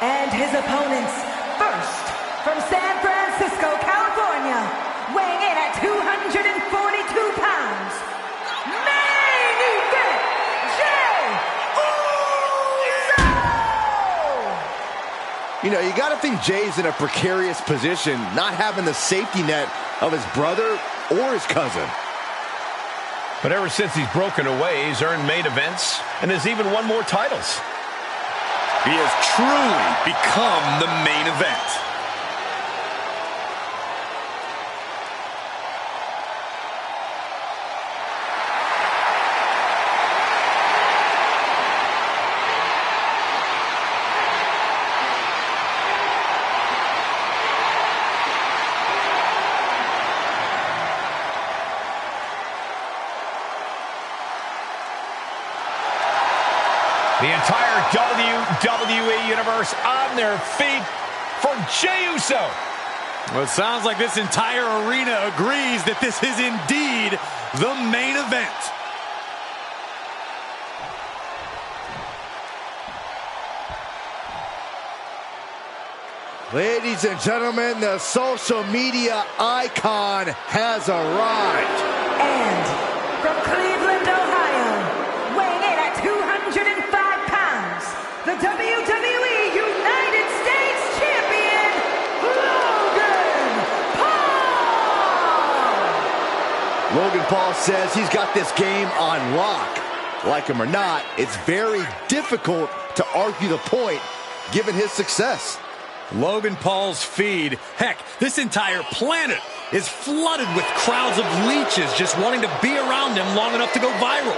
And his opponents, first, from San Francisco, California, weighing in at 242 pounds, main event, Jey Uso! You know, you got to think Jey's in a precarious position, not having the safety net of his brother or his cousin. But ever since he's broken away, he's earned main events and has even won more titles. He has truly become the main event. The entire WWE Universe on their feet for Jey Uso. Well, it sounds like this entire arena agrees that this is indeed the main event. Ladies and gentlemen, the social media icon has arrived. And from Cleveland, Ohio, weighing in at 205 pounds, the WWE United States Champion, Logan Paul! Logan Paul says he's got this game on lock. Like him or not, it's very difficult to argue the point given his success. Logan Paul's feed, heck, this entire planet is flooded with crowds of leeches just wanting to be around him long enough to go viral.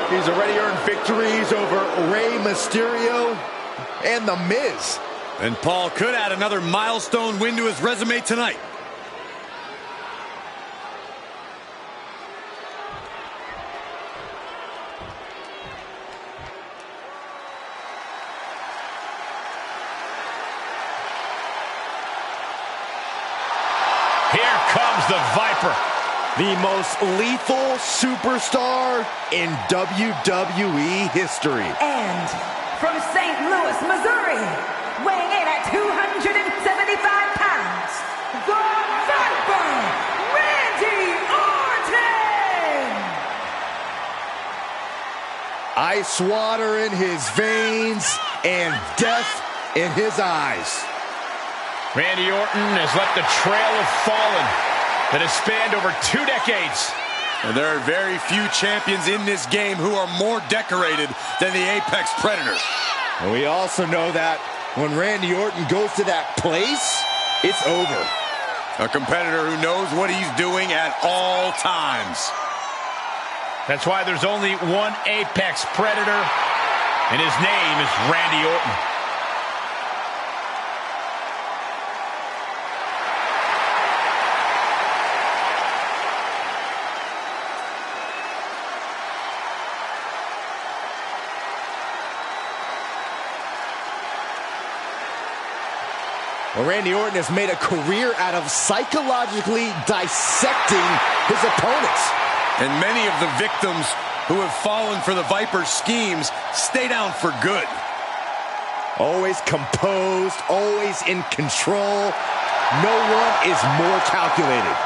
He's already earned victories over Rey Mysterio and The Miz. And Paul could add another milestone win to his resume tonight. Here comes the Viper. The most lethal superstar in WWE history. And from St. Louis, Missouri, weighing in at 275 pounds, the Viper, Randy Orton! Ice water in his veins and death in his eyes. Randy Orton has left a trail of fallen that has spanned over 2 decades. And there are very few champions in this game who are more decorated than the Apex Predator. And we also know that when Randy Orton goes to that place, it's over. A competitor who knows what he's doing at all times. That's why there's only one Apex Predator, and his name is Randy Orton. Well, Randy Orton has made a career out of psychologically dissecting his opponents. And many of the victims who have fallen for the Viper's schemes stay down for good. Always composed, always in control. No one is more calculated.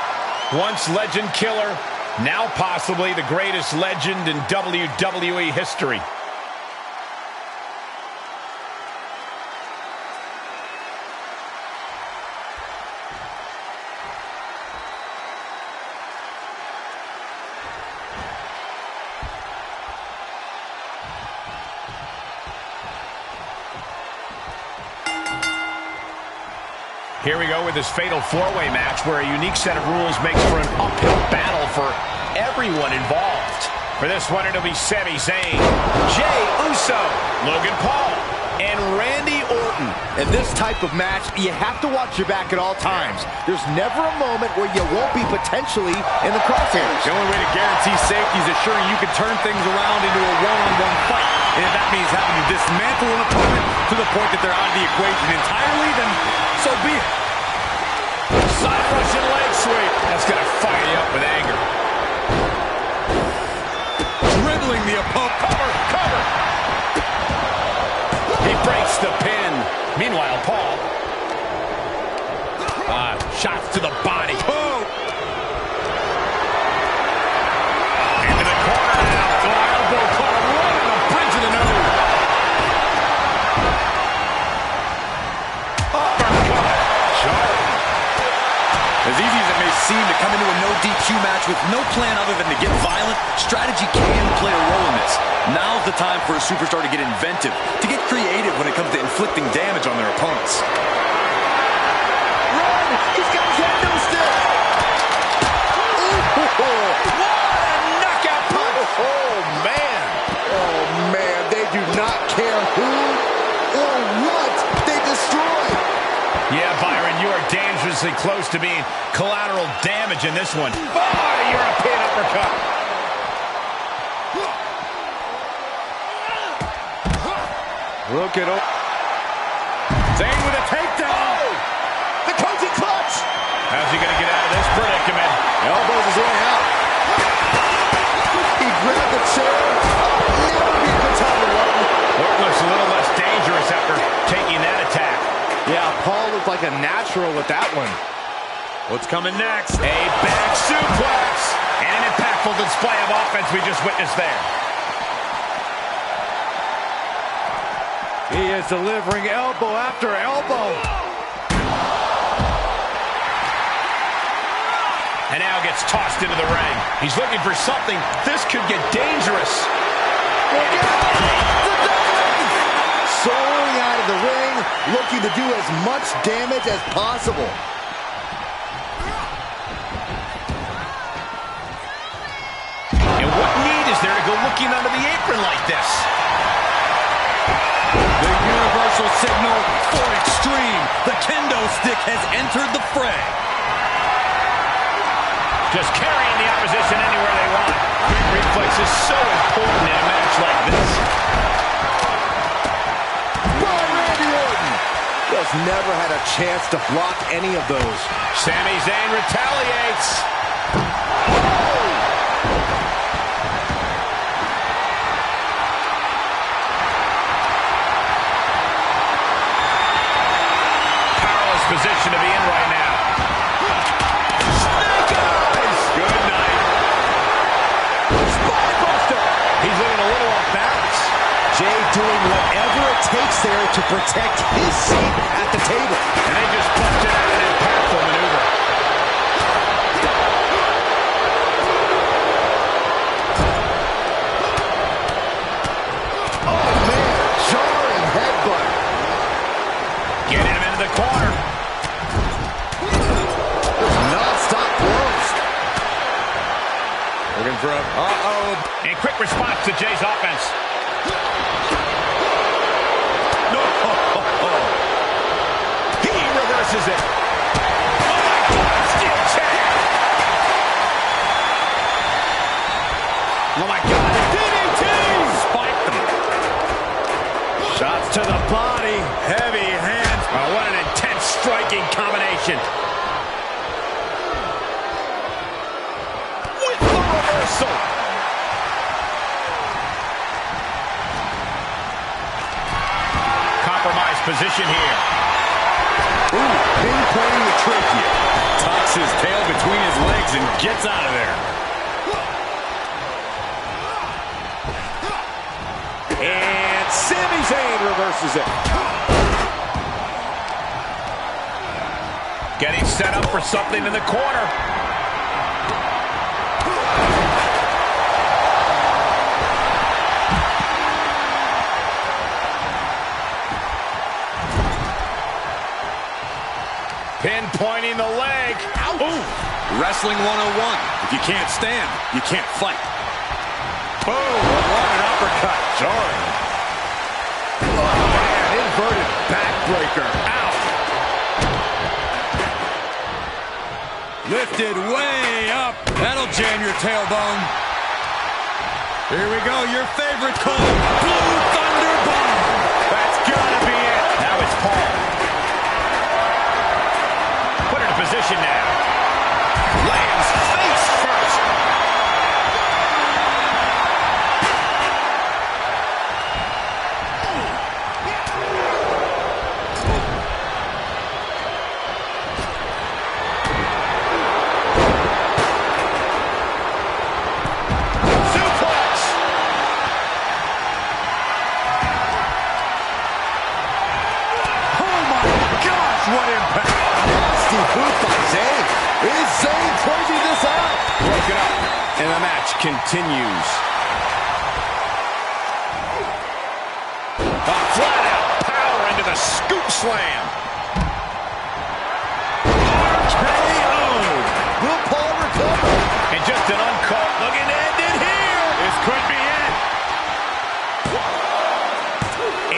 Once legend killer, now possibly the greatest legend in WWE history. Here we go with this fatal four-way match where a unique set of rules makes for an uphill battle for everyone involved. For this one, it'll be Sami Zayn, Jey Uso, Logan Paul, and Randy Orton. In this type of match, you have to watch your back at all times. There's never a moment where you won't be potentially in the crosshairs. The only way to guarantee safety is assuring you can turn things around into a one-on-one fight. And if that means having to dismantle an opponent to the point that they're out of the equation entirely, then so be it. Side Russian leg sweep. That's going to fire you up with anger. Dribbling the opponent. Cover. He breaks the pin. Meanwhile, Paul. Shots to the body. Oh! Into the corner now. Elbow caught him right on the bridge of the nose. Uppercut. Jarring. As easy as it may seem to come into a no DQ match with no plan other than to get violent, strategy can play a role in this. Now's the time for a superstar to get inventive, to get creative when it comes to inflicting damage on their opponents. Run! He's got his head to the stick! What a knockout punch! Oh, man! Oh, man, they do not care who or what they destroy. Yeah, Byron, you are dangerously close to being collateral damage in this one. Oh, European uppercut! Look at him. Zayn with a takedown. Oh! The coaching clutch! How's he going to get out of this predicament? Elbows his way out. He grabbed the chair. Never be a good time to run. Looks a little less dangerous after taking that attack. Yeah, Paul looked like a natural with that one. What's coming next? A back suplex. And an impactful display of offense we just witnessed there. He is delivering elbow after elbow. And now gets tossed into the ring. He's looking for something. This could get dangerous. Soaring out of the ring, looking to do as much damage as possible. And what need is there to go looking under the apron like this? The universal signal for extreme. The kendo stick has entered the fray. Just carrying the opposition anywhere they want. Quick reflex is so important in a match like this. By Randy Orton. Just never had a chance to block any of those. Sami Zayn retaliates. Powerless position to be in right now. Snake eyes. Good night. Spinebuster. He's looking a little off balance. Jay doing whatever it takes there to protect his seat at the table. And they just punched it out an impactful maneuver. Oh, man. Jarring headbutt. Getting him into the corner. Non-stop blows. Looking for a... And quick response to Jay's offense. No! He reverses it. Oh my God, steel chair. Oh my God, DDT! Spiked them. Shots to the body. Heavy hands. Oh, what an intense striking combination. With the reversal. Compromised position here. Ooh, pinpointing the trachea. Tucks his tail between his legs and gets out of there. And Sami Zayn reverses it. Getting set up for something in the corner. Pinpointing the leg. Ooh. Wrestling 101. If you can't stand, you can't fight. Boom! What an uppercut. Jarring. Oh, man, inverted backbreaker. Lifted way up. That'll jam your tailbone. Here we go, your favorite call. Blue Thunder Bomb. That's gotta be it. Now it's Paul. Put in a position now. Lands face first. What impact! Nasty boot by Zayn. Is Zayn closing this out? Broken up, and the match continues. A flat-out power into the scoop slam. KO. Will Paul recover? And just an uncaught looking to end it here. This could be it.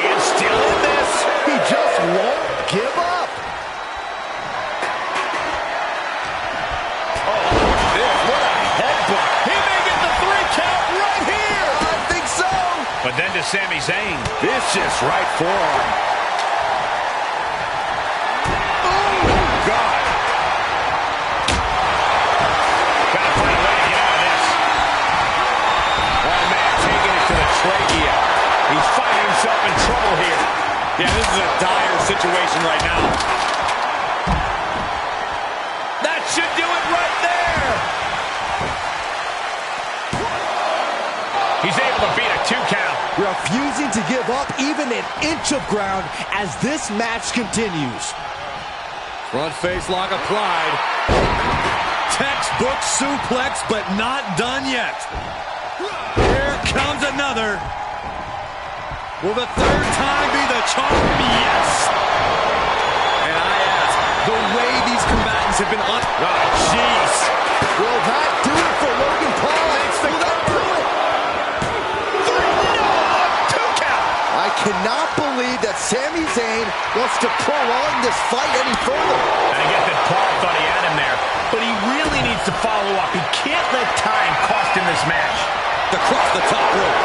And still in this. He just won't give up. But then to Sami Zayn. Vicious right forearm. Oh, God. Gotta find a way to get out of this. Oh, man, taking it to the trachea. He's finding himself in trouble here. Yeah, this is a dire situation right now. That should do it right there. He's able to beat a 2 count. Refusing to give up even an inch of ground as this match continues. Front face lock applied. Textbook suplex, but not done yet. Here comes another. Will the third time be the charm? Yes. And I ask, the way these combatants have been on... Oh, jeez. Will that do it for Logan Paul? Will that do it? I cannot believe that Sami Zayn wants to prolong this fight any further. And I get that Paul thought he had him there, but he really needs to follow up. He can't let time cost him this match. Across the top rope.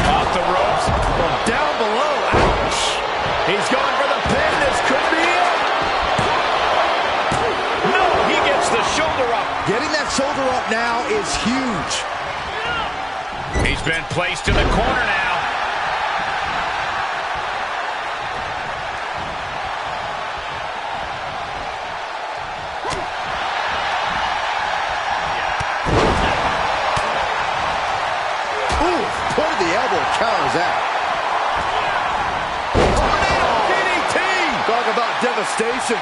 Off the ropes, from down below. Ouch! He's going for the pin. This could be it. No, he gets the shoulder up. Getting that shoulder up now is huge. He's been placed in the corner now. Ooh, point of the elbow counters that. DDT! Talk about devastation.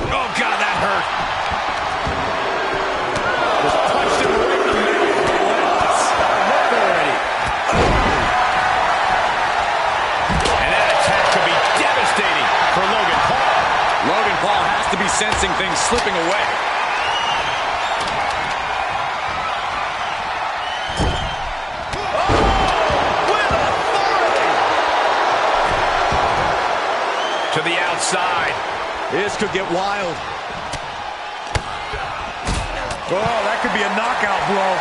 Oh, God, that hurt. To be sensing things slipping away. With authority! To the outside. This could get wild. Oh, that could be a knockout blow.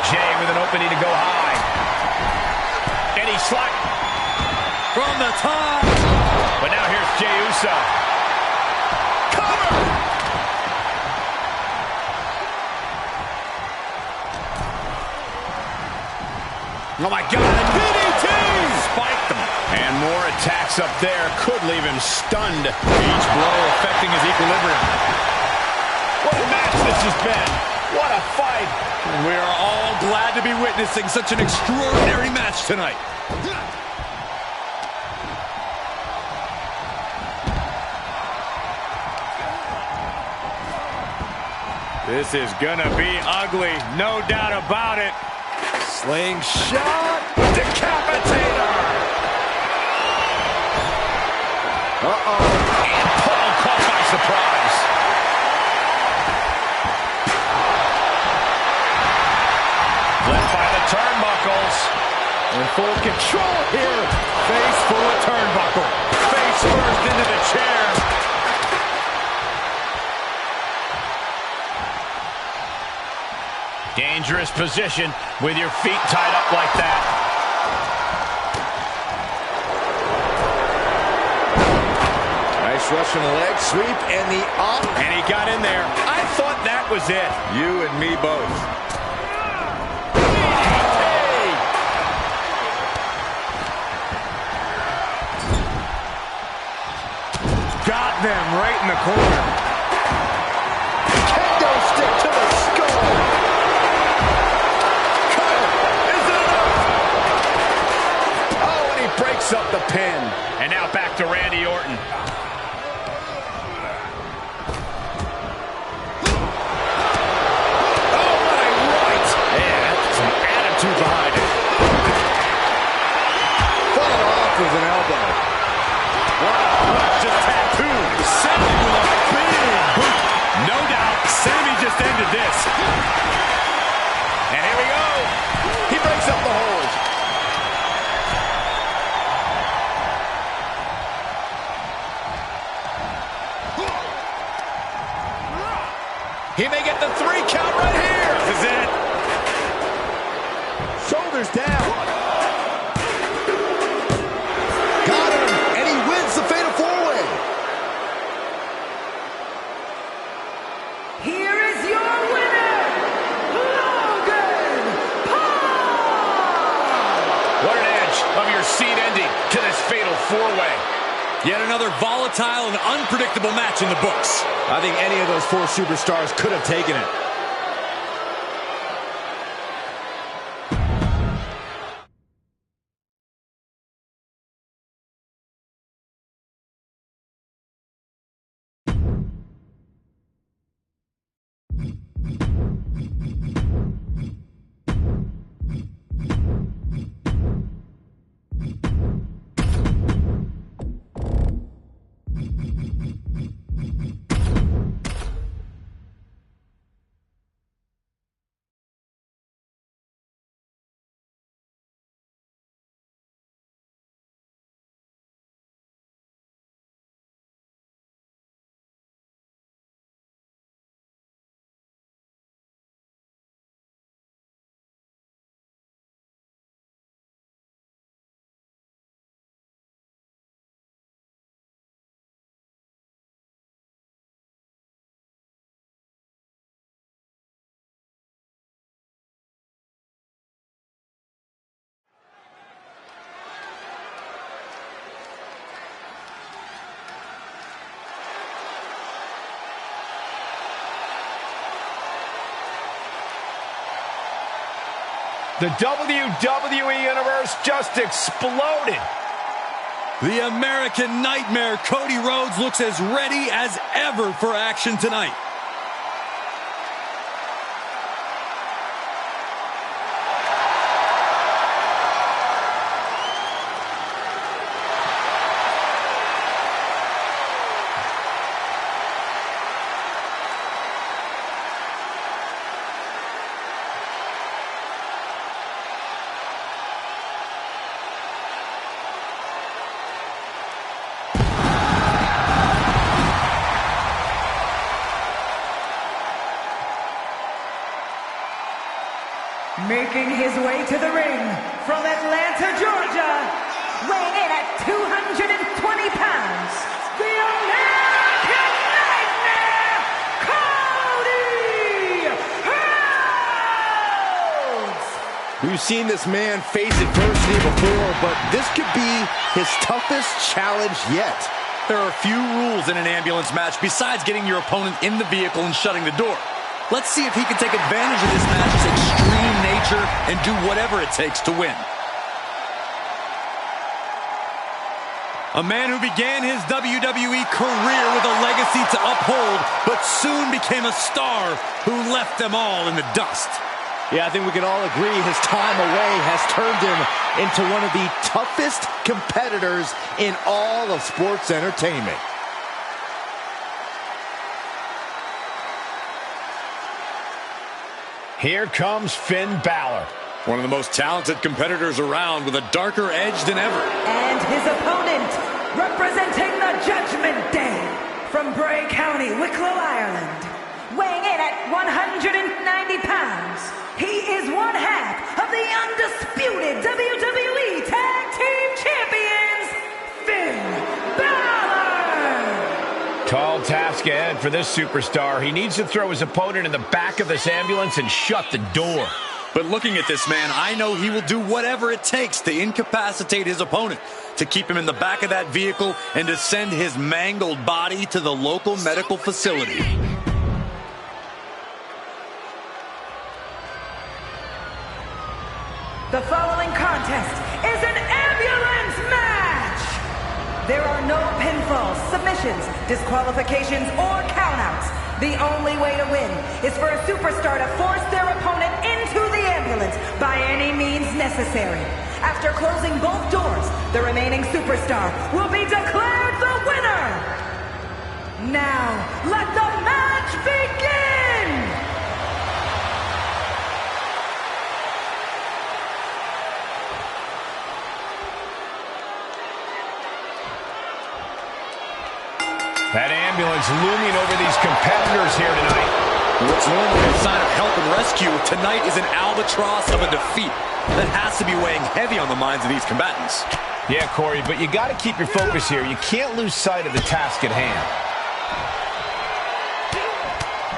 Jay with an opening to go high. And he slide. From the top. But now here's Jey Uso. Cover! Oh, my God. DDT! Spiked him. And more attacks up there could leave him stunned. Each blow affecting his equilibrium. What a match this has been. What a fight. And we are all glad to be witnessing such an extraordinary match tonight. This is gonna be ugly, no doubt about it. Slingshot. Decapitator! Uh-oh. And Paul caught by surprise. Led by the turnbuckles. In full control here. Face full of turnbuckle. Face first into the chair. Dangerous position with your feet tied up like that. Nice Russian leg sweep and the up. And he got in there. I thought that was it. You and me both. Got them right in the corner. Kendo stick to the skull. Cutter. Is it enough? Oh, and he breaks up the pin. And now back to Randy Orton. Oh, what a right. Yeah, that's some attitude behind it. Fought off with an elbow. Wow, just tattooed. Sammy with a big boot. No doubt, Sammy just ended this. And here we go. He breaks up the hold. He may get the 3 count right here. This is it. Shoulders down. Got him, and he wins the Fatal 4-Way. Here is your winner, Logan Paul! What an edge of your seat ending to this Fatal 4-Way. Yet another volatile and unpredictable match in the books. I think any of those 4 superstars could have taken it. The WWE Universe just exploded. The American Nightmare, Cody Rhodes, looks as ready as ever for action tonight. Making his way to the ring from Atlanta, Georgia, weighing in at 220 pounds, the American Nightmare, Cody Rhodes! We've seen this man face adversity before, but this could be his toughest challenge yet. There are few rules in an ambulance match besides getting your opponent in the vehicle and shutting the door. Let's see if he can take advantage of this match's extreme nature and do whatever it takes to win. A man who began his WWE career with a legacy to uphold, but soon became a star who left them all in the dust. Yeah, I think we can all agree his time away has turned him into one of the toughest competitors in all of sports entertainment. Here comes Finn Balor. One of the most talented competitors around with a darker edge than ever. And his opponent, representing the Judgment Day, from Bray County, Wicklow, Ireland, weighing in at 190 pounds, he is one half of the undisputed WWE Tag Team Champions, Finn Balor! Tall task ahead for this superstar. He needs to throw his opponent in the back of this ambulance and shut the door. But looking at this man, I know he will do whatever it takes to incapacitate his opponent, to keep him in the back of that vehicle, and to send his mangled body to the local medical facility. The following contest is an ambulance match! There are no pinfalls, submissions, disqualifications, or countouts. The only way to win is for a superstar to force their opponent into the ambulance by any means necessary. After closing both doors, the remaining superstar will be declared the winner! Now, let the match begin! That ambulance looming over these competitors here tonight. What's normally a sign of help and rescue, tonight is an albatross of a defeat that has to be weighing heavy on the minds of these combatants. Yeah, Corey, but you got to keep your focus here. You can't lose sight of the task at hand.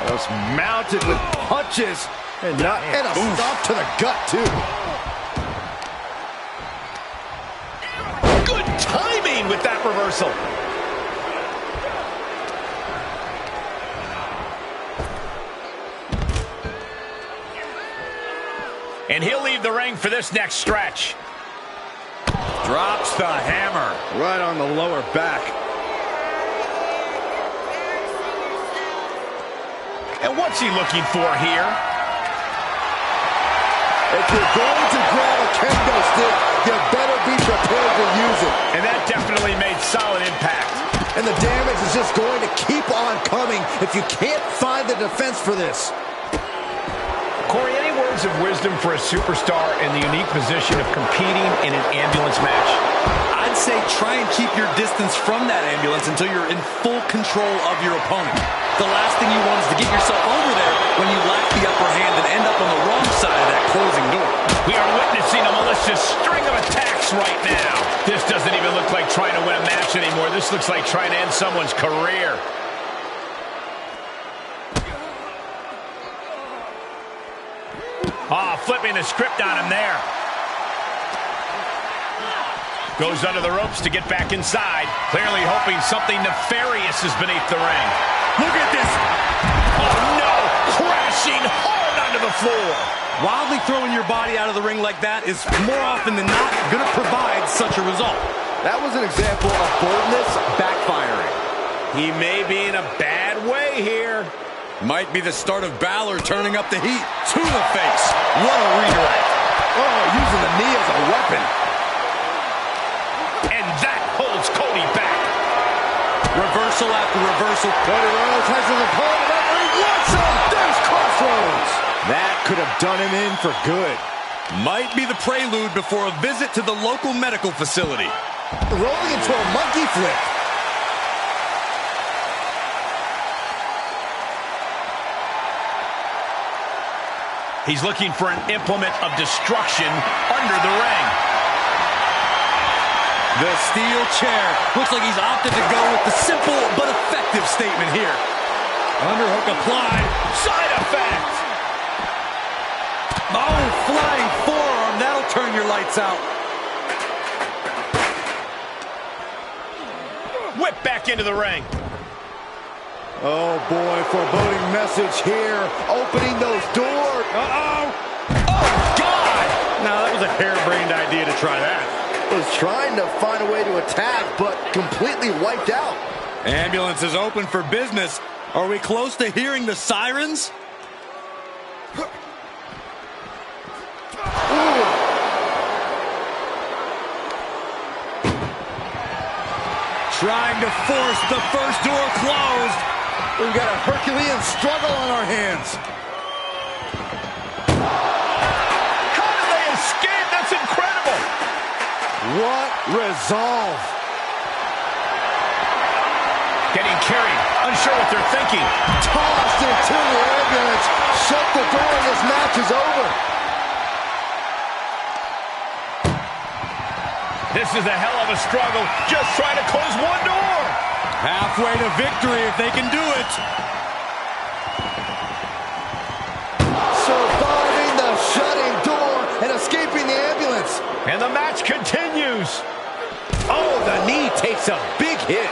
Just mounted with punches and a stop to the gut, too. Good timing with that reversal. And he'll leave the ring for this next stretch. Drops the hammer. Right on the lower back. And what's he looking for here? If you're going to grab a kendo stick, you better be prepared to use it. And that definitely made solid impact. And the damage is just going to keep on coming if you can't find the defense for this. Corey, any words of wisdom for a superstar in the unique position of competing in an ambulance match? I'd say try and keep your distance from that ambulance until you're in full control of your opponent. The last thing you want is to get yourself over there when you lack the upper hand and end up on the wrong side of that closing door. We are witnessing a malicious string of attacks right now. This doesn't even look like trying to win a match anymore. This looks like trying to end someone's career. Flipping the script on him there. Goes under the ropes to get back inside. Clearly hoping something nefarious is beneath the ring. Look at this. Oh, no. Crashing hard onto the floor. Wildly throwing your body out of the ring like that is more often than not going to provide such a result. That was an example of boldness backfiring. He may be in a bad way here. Might be the start of Balor turning up the heat. To the face. What a redirect. Oh, using the knee as a weapon. And that holds Cody back. Reversal after reversal. Cody Rhodes has his opponent up and he wants him. There's Crossroads. That could have done him in for good. Might be the prelude before a visit to the local medical facility. Rolling into a monkey flip. He's looking for an implement of destruction under the ring. The steel chair. Looks like he's opted to go with the simple but effective statement here. Underhook applied. Side effect. Oh, flying forearm. That'll turn your lights out. Whip back into the ring. Oh, boy, foreboding message here. Opening those doors. Uh-oh. Oh, God. Now, that was a harebrained idea to try that. Was trying to find a way to attack, but completely wiped out. Ambulance is open for business. Are we close to hearing the sirens? Trying to force the first door closed. We've got a Herculean struggle on our hands. How do they resolve. Getting carried, unsure what they're thinking. Tossed into the ambulance. Shut the door and this match is over. This is a hell of a struggle, just trying to close one door. Halfway to victory if they can do it. Surviving the shutting door and escaping the ambulance. And the match continues. Oh, the knee takes a big hit.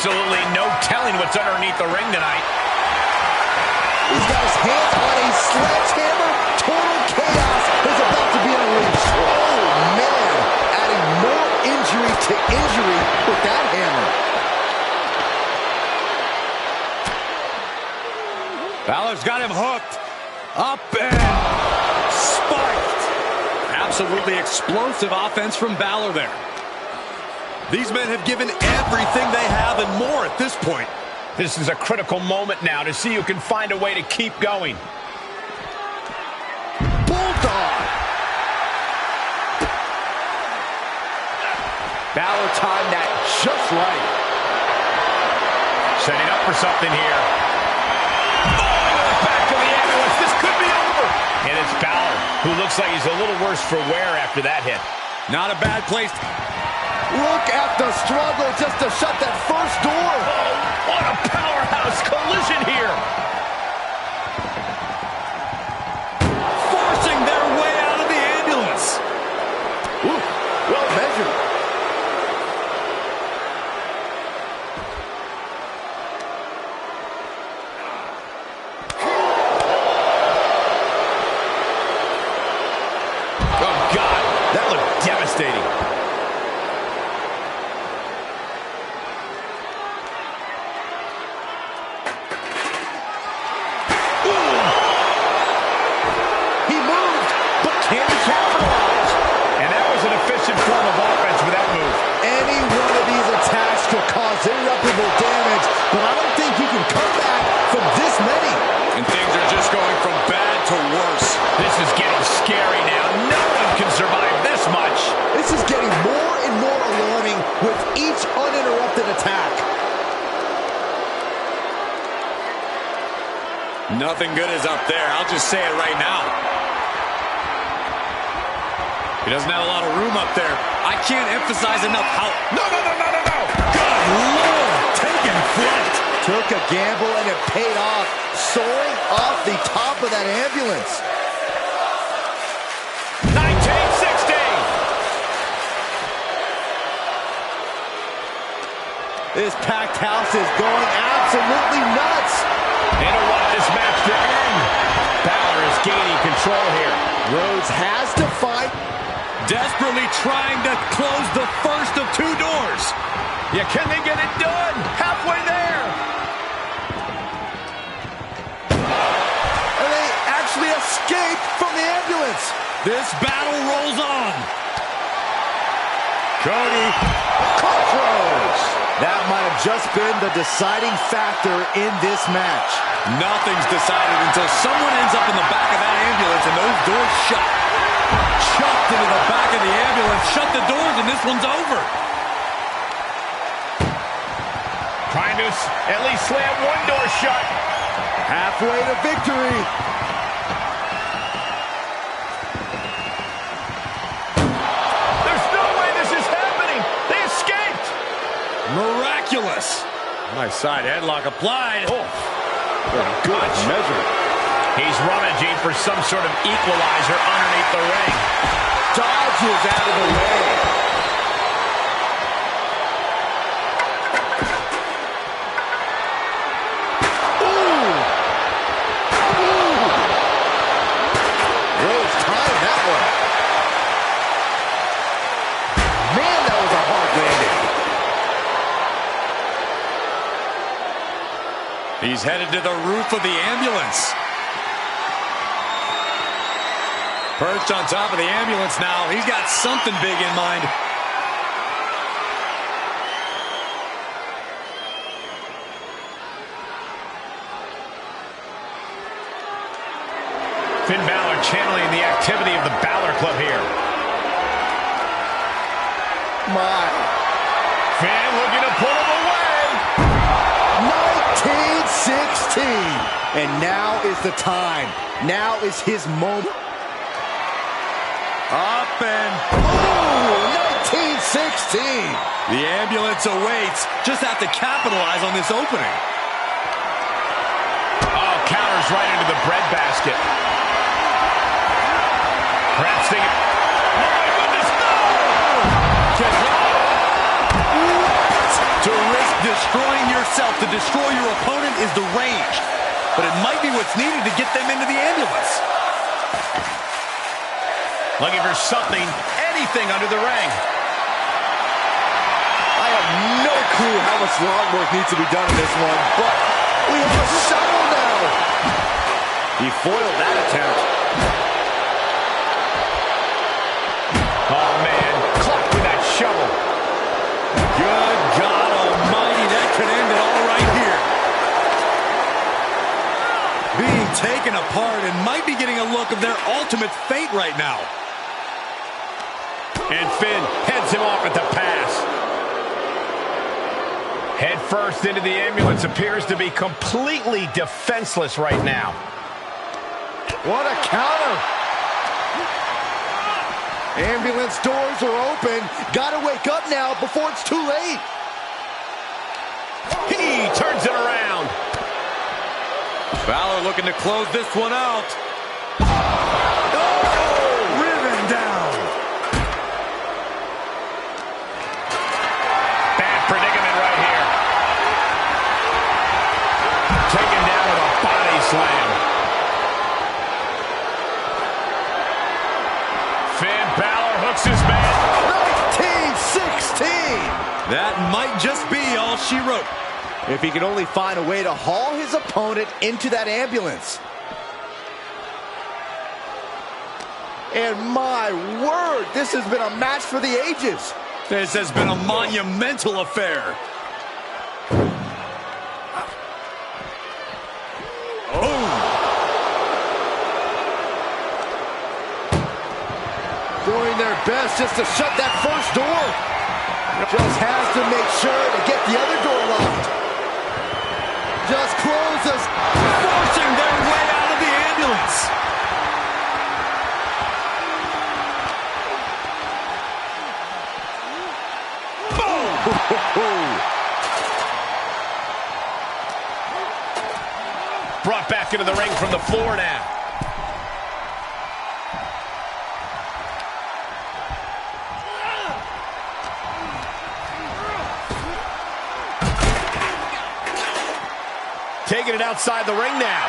Absolutely no telling what's underneath the ring tonight. He's got his hands on a sledgehammer. Total chaos is about to be unleashed. Oh, man. Adding more injury to injury with that hammer. Balor's got him hooked. Up and spiked. Absolutely explosive offense from Balor there. These men have given everything they have and more at this point. This is a critical moment now to see who can find a way to keep going. Bulldog. Balor timed that just right. Setting up for something here. Oh, back to the ambulance. This could be over. And it's Balor, who looks like he's a little worse for wear after that hit. Not a bad place. Look at the struggle just to shut that first door. Oh, what a powerhouse collision here. Forcing their way out of the ambulance. Ooh, well measured. Oh, God, that looked devastating. Irreparable damage, but I don't think he can come back from this many. And things are just going from bad to worse. This is getting scary now. No one can survive this much. This is getting more and more alarming with each uninterrupted attack. Nothing good is up there. I'll just say it right now. He doesn't have a lot of room up there. I can't emphasize enough how... No. Good Lord, taking flight. Took a gamble and it paid off, soaring off the top of that ambulance. 1960. This packed house is going absolutely nuts. They don't want this match to end. Balor is gaining control here. Rhodes has to fight. Desperately trying to close the first of two doors. Yeah, can they get it done? Halfway there. And they actually escaped from the ambulance. This battle rolls on. Cody. Crossroads. That might have just been the deciding factor in this match. Nothing's decided until someone ends up in the back of that ambulance and those doors shut. Chucked into the back of the ambulance, shut the doors, and this one's over. Trying to at least slam one door shut. Halfway to victory. There's no way this is happening. They escaped. Miraculous. Nice side headlock applied. Oh, Good measure. he's rummaging for some sort of equalizer underneath the ring. Dodges out of the way. Rhodes timed that one. Man, that was a hard landing. He's headed to the roof of the ambulance. Perched on top of the ambulance now. He's got something big in mind. Finn Balor channeling the activity of the Balor Club here. My. Finn looking to put him away. 1916. And now is the time. Now is his moment. Up and... Ooh, 1916. The ambulance awaits. Just have to capitalize on this opening. Oh, counters right into the breadbasket. Perhaps thinking... Oh, my goodness, no! What? To risk destroying yourself to destroy your opponent is deranged. But it might be what's needed to get them into the ambulance. Looking for something, anything under the ring. I have no clue how much lawn work needs to be done in this one, but we have a shovel now. He foiled that attempt. Oh, man. Clocked with that shovel. Good God almighty, that could end it all right here. Being taken apart and might be getting a look of their ultimate fate right now. And Finn heads him off at the pass. Head first into the ambulance, appears to be completely defenseless right now. What a counter. Ambulance doors are open. Gotta wake up now before it's too late. He turns it around. Balor looking to close this one out. Oh! Riven down. Bad predicament right here. Taken down with a body slam. Finn Balor hooks his man. 1916! That might just be all she wrote. If he could only find a way to haul his opponent into that ambulance. And my word, this has been a match for the ages. This has been a monumental affair. Oh! Doing their best just to shut that first door. Just has to make sure to get the other door locked. Just closes. Forcing their way out of the ambulance. Brought back into the ring from the floor now. Taking it outside the ring now.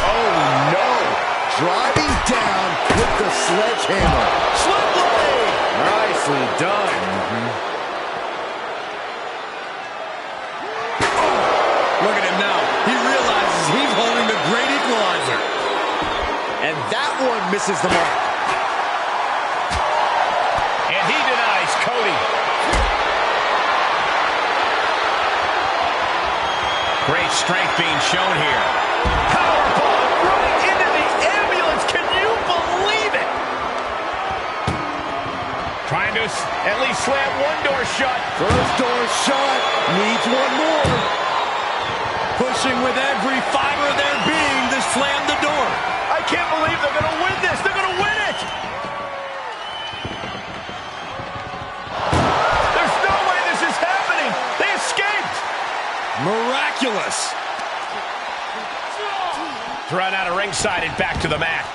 Oh no! Driving down with the sledgehammer. Slip blade! Nicely done. Look at him now. He realizes he's holding the great equalizer. And that one misses the mark. And he denies Cody. Great strength being shown here. Powerbomb right into the ambulance. Can you believe it? Trying to at least slam one door shut. First door shut. Needs one more. Pushing with every fiber of their being to slam the door. I can't believe they're going to win this. They're going to win it. There's no way this is happening. They escaped. Miraculous. Thrown out of ringside and back to the mat.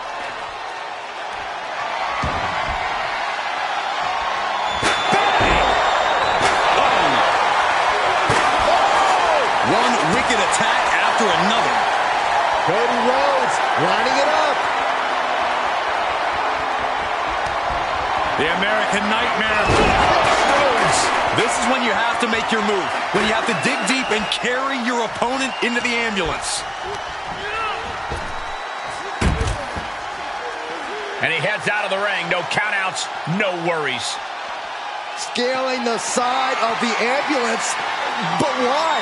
One wicked attack after another. Cody Rhodes lining it up. The American Nightmare. This is when you have to make your move. When you have to dig deep and carry your opponent into the ambulance. And he heads out of the ring. No countouts, no worries. Scaling the side of the ambulance. But why?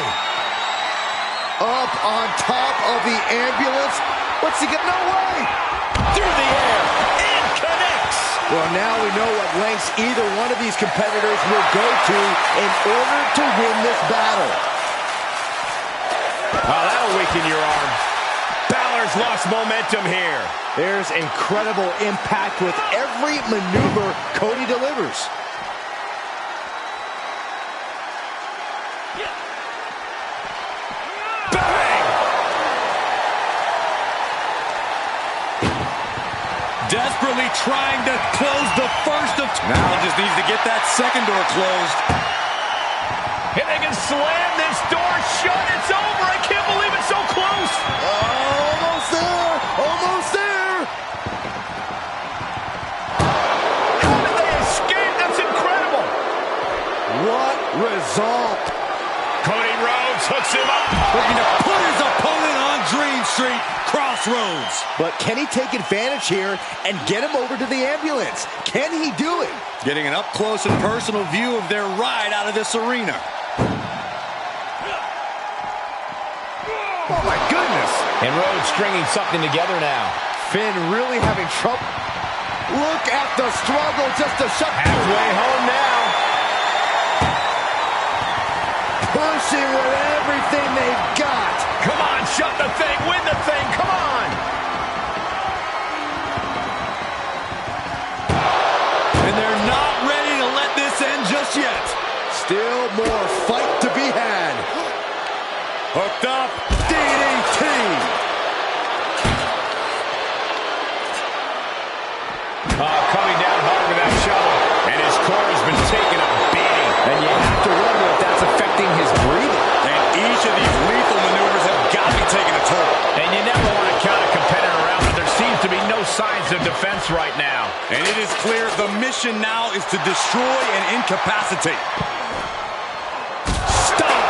Up on top of the ambulance. What's he get? No way! Through the air. It connects. Well, now we know what lengths either one of these competitors will go to in order to win this battle. Oh, that'll weaken your arm. Balor's lost momentum here. There's incredible impact with every maneuver Cody delivers. Bang! Desperately trying to close the first of two. Now just needs to get that second door closed. If they can slam this door shut, it's over. I can't believe it's so close. Almost there. Almost there. How did they escape? That's incredible. What result? Cody Rhodes hooks him up. Looking to put his opponent on Dream Street Crossroads. But can he take advantage here and get him over to the ambulance? Can he do it? Getting an up-close and personal view of their ride out of this arena. Oh, my goodness. And Rhodes stringing something together now. Finn really having trouble. Look at the struggle just to shut. Halfway home now. Pushing with everything they've got. Come on, shut the thing, win the thing, come on. And they're not ready to let this end just yet. Still more fight to be had. Hooked up. DDT. Coming down hard with that shovel. And his core has been taking a beating. And you have to wonder if that's affecting his breathing. And each of these lethal maneuvers have got to be taking a toll. And you never want to count a competitor out, but there seems to be no signs of defense right now. And it is clear the mission now is to destroy and incapacitate. Stop!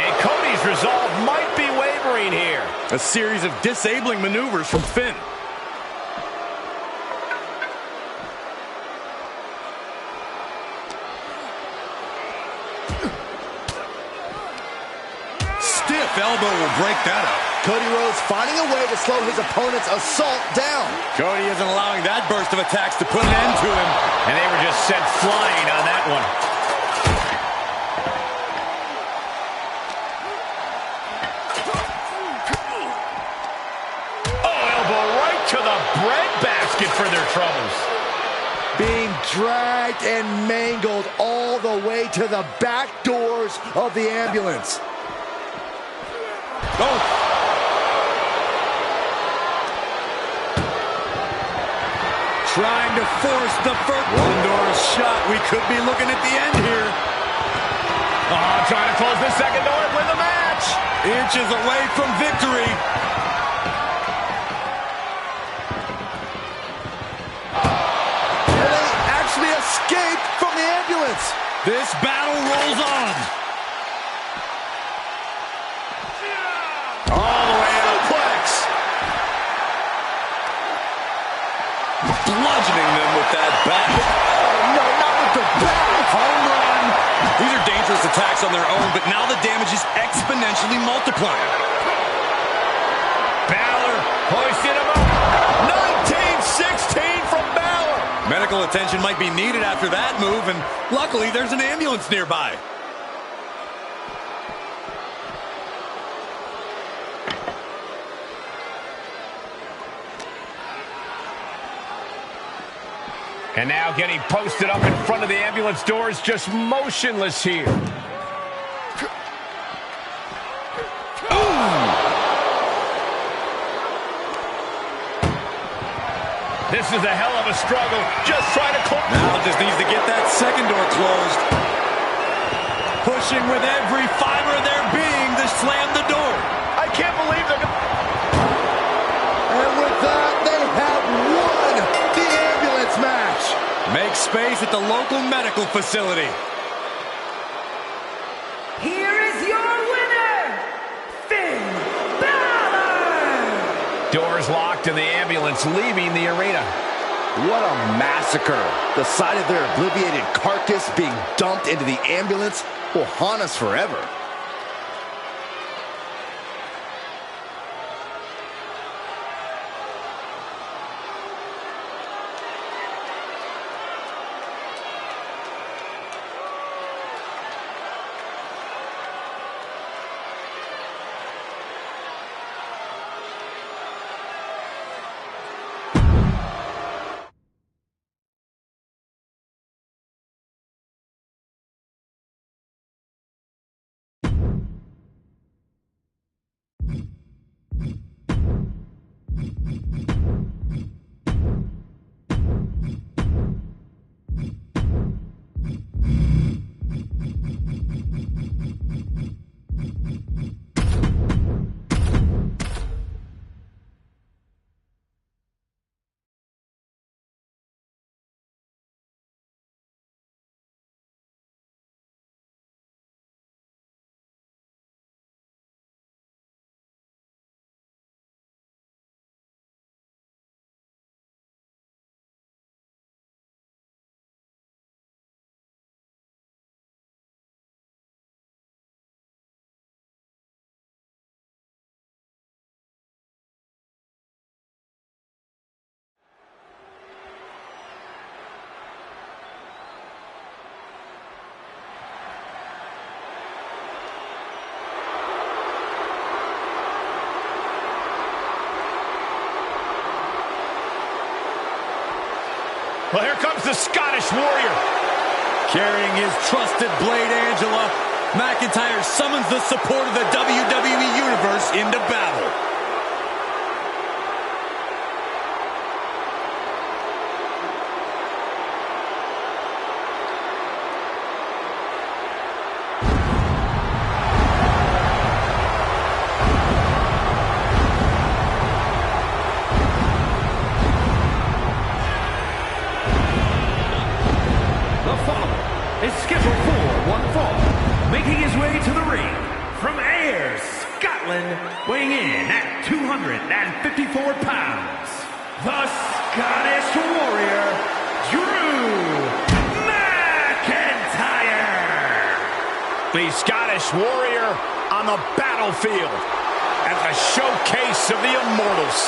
And Cody's resolve might be wavering here. A series of disabling maneuvers from Finn. Stiff elbow will break that up. Cody Rhodes finding a way to slow his opponent's assault down. Cody isn't allowing that burst of attacks to put an end to him. And they were just sent flying on that one. Oh, elbow right to the breadbasket for their troubles. Being dragged and mangled all the way to the back doors of the ambulance. Oh. Trying to force the first. One door shot. We could be looking at the end here. Trying to close the second door and win the match. Inches away from victory. And they actually escaped from the ambulance. This battle rolls on. All the way out. Plex. Bludgeoning them with that bat. No, not with the bat. Home run. These are dangerous attacks on their own, but now the damage is exponentially multiplying. Balor hoisted him up. 1916 from Balor. Medical attention might be needed after that move, and luckily there's an ambulance nearby. And now getting posted up in front of the ambulance doors, just motionless here. This is a hell of a struggle. Just trying to close. Now just needs to get that second door closed. Pushing with every fiber of their being to slam the door. I can't believe they're... And with that, they have won the ambulance match. Make space at the local medical facility. Here is your winner, Finn Balor! Doors locked and the ambulance leaving the arena. What a massacre. The sight of their obliterated carcass being dumped into the ambulance will haunt us forever. Well, here comes the Scottish Warrior. Carrying his trusted blade, Angela, McIntyre summons the support of the WWE Universe into battle. Is scheduled for one fall, making his way to the ring from Ayr, Scotland, weighing in at 254 pounds, the Scottish Warrior, Drew McIntyre. The Scottish Warrior on the battlefield as a showcase of the Immortals.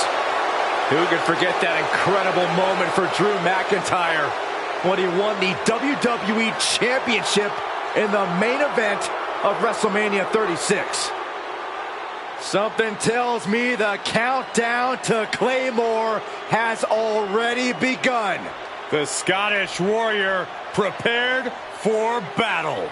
Who could forget that incredible moment for Drew McIntyre when he won the WWE Championship in the main event of WrestleMania 36. Something tells me the countdown to Claymore has already begun. The Scottish Warrior prepared for battle.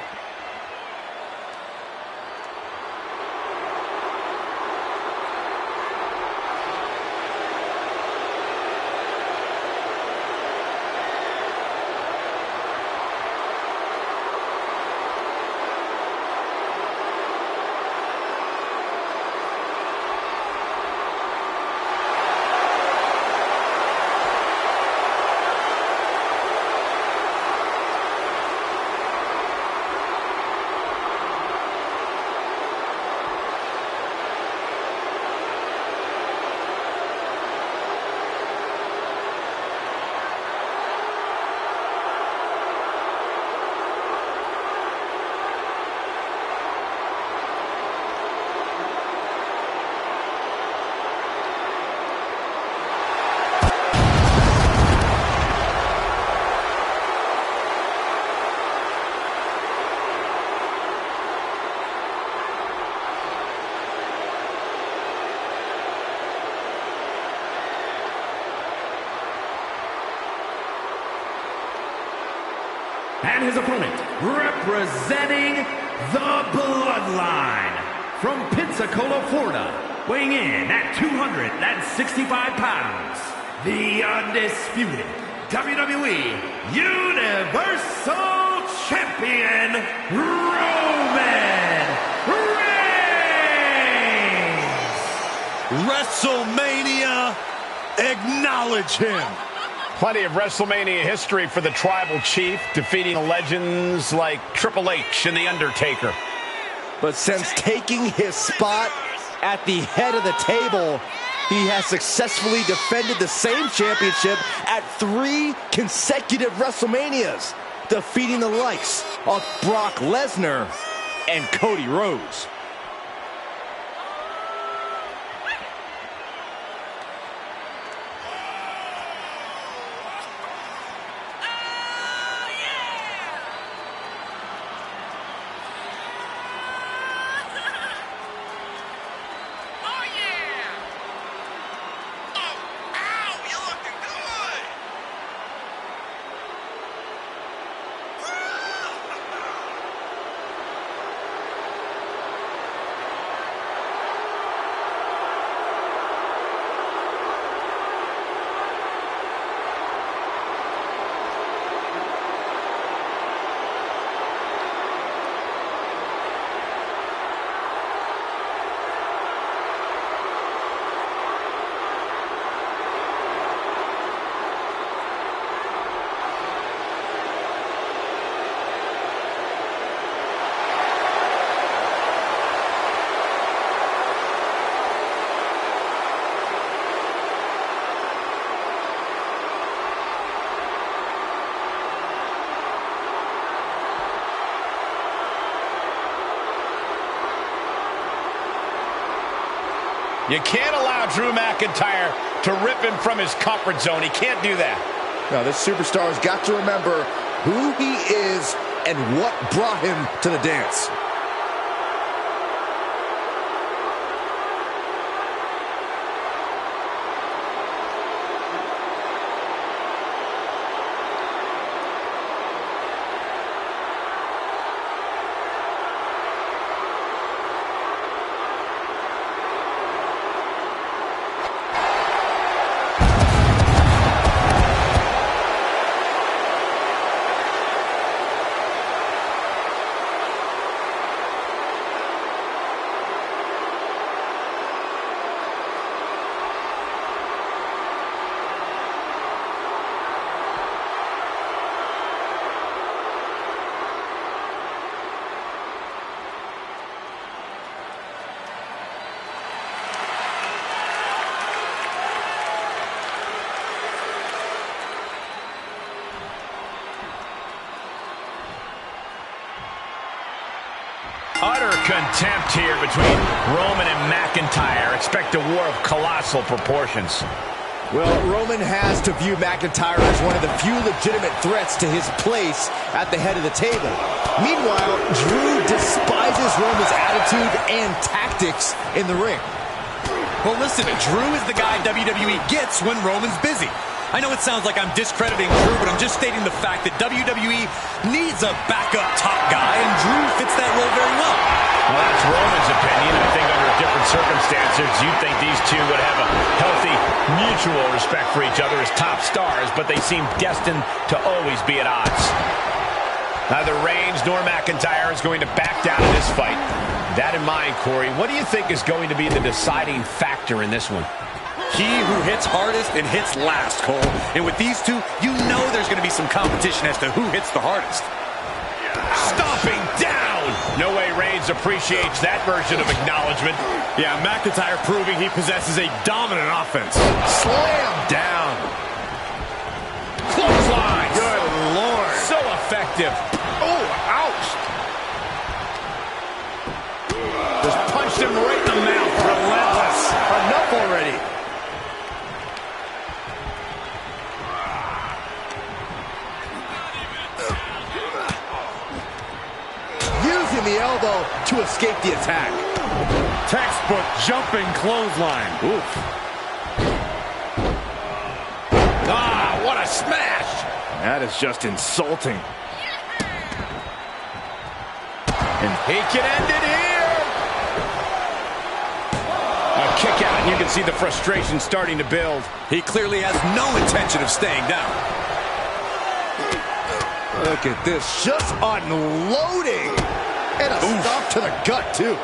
And his opponent, representing the Bloodline, from Pensacola, Florida, weighing in at 265 pounds, the undisputed WWE Universal Champion, Roman Reigns. WrestleMania, acknowledge him. Plenty of WrestleMania history for the Tribal Chief, defeating legends like Triple H and The Undertaker. But since taking his spot at the head of the table, he has successfully defended the same championship at 3 consecutive WrestleManias, defeating the likes of Brock Lesnar and Cody Rhodes. You can't allow Drew McIntyre to rip him from his comfort zone. He can't do that. Now, this superstar has got to remember who he is and what brought him to the dance. Utter contempt here between Roman and McIntyre. Expect a war of colossal proportions. Well, Roman has to view McIntyre as one of the few legitimate threats to his place at the head of the table. Meanwhile, Drew despises Roman's attitude and tactics in the ring. Well, listen, Drew is the guy WWE gets when Roman's busy. I know it sounds like I'm discrediting Drew, but I'm just stating the fact that WWE needs a backup top guy, and Drew fits that role very well. Well, that's Roman's opinion. I think under different circumstances, you'd think these two would have a healthy, mutual respect for each other as top stars, but they seem destined to always be at odds. Neither Reigns nor McIntyre is going to back down in this fight. That in mind, Corey, what do you think is going to be the deciding factor in this one? He who hits hardest and hits last, Cole. And with these two, you know there's going to be some competition as to who hits the hardest. Stomping down! No way Reigns appreciates that version of acknowledgement. Yeah, McIntyre proving he possesses a dominant offense. Slam down. Clothesline! Good Lord. So effective. Oh, ouch. Just punched him right in the mouth. Relentless. Enough already. Using the elbow to escape the attack. Textbook jumping clothesline. Oof. Ah, what a smash! That is just insulting. And he can end it here. A kick out, and you can see the frustration starting to build. He clearly has no intention of staying down. Look at this, just unloading. And a stomp to the gut, too.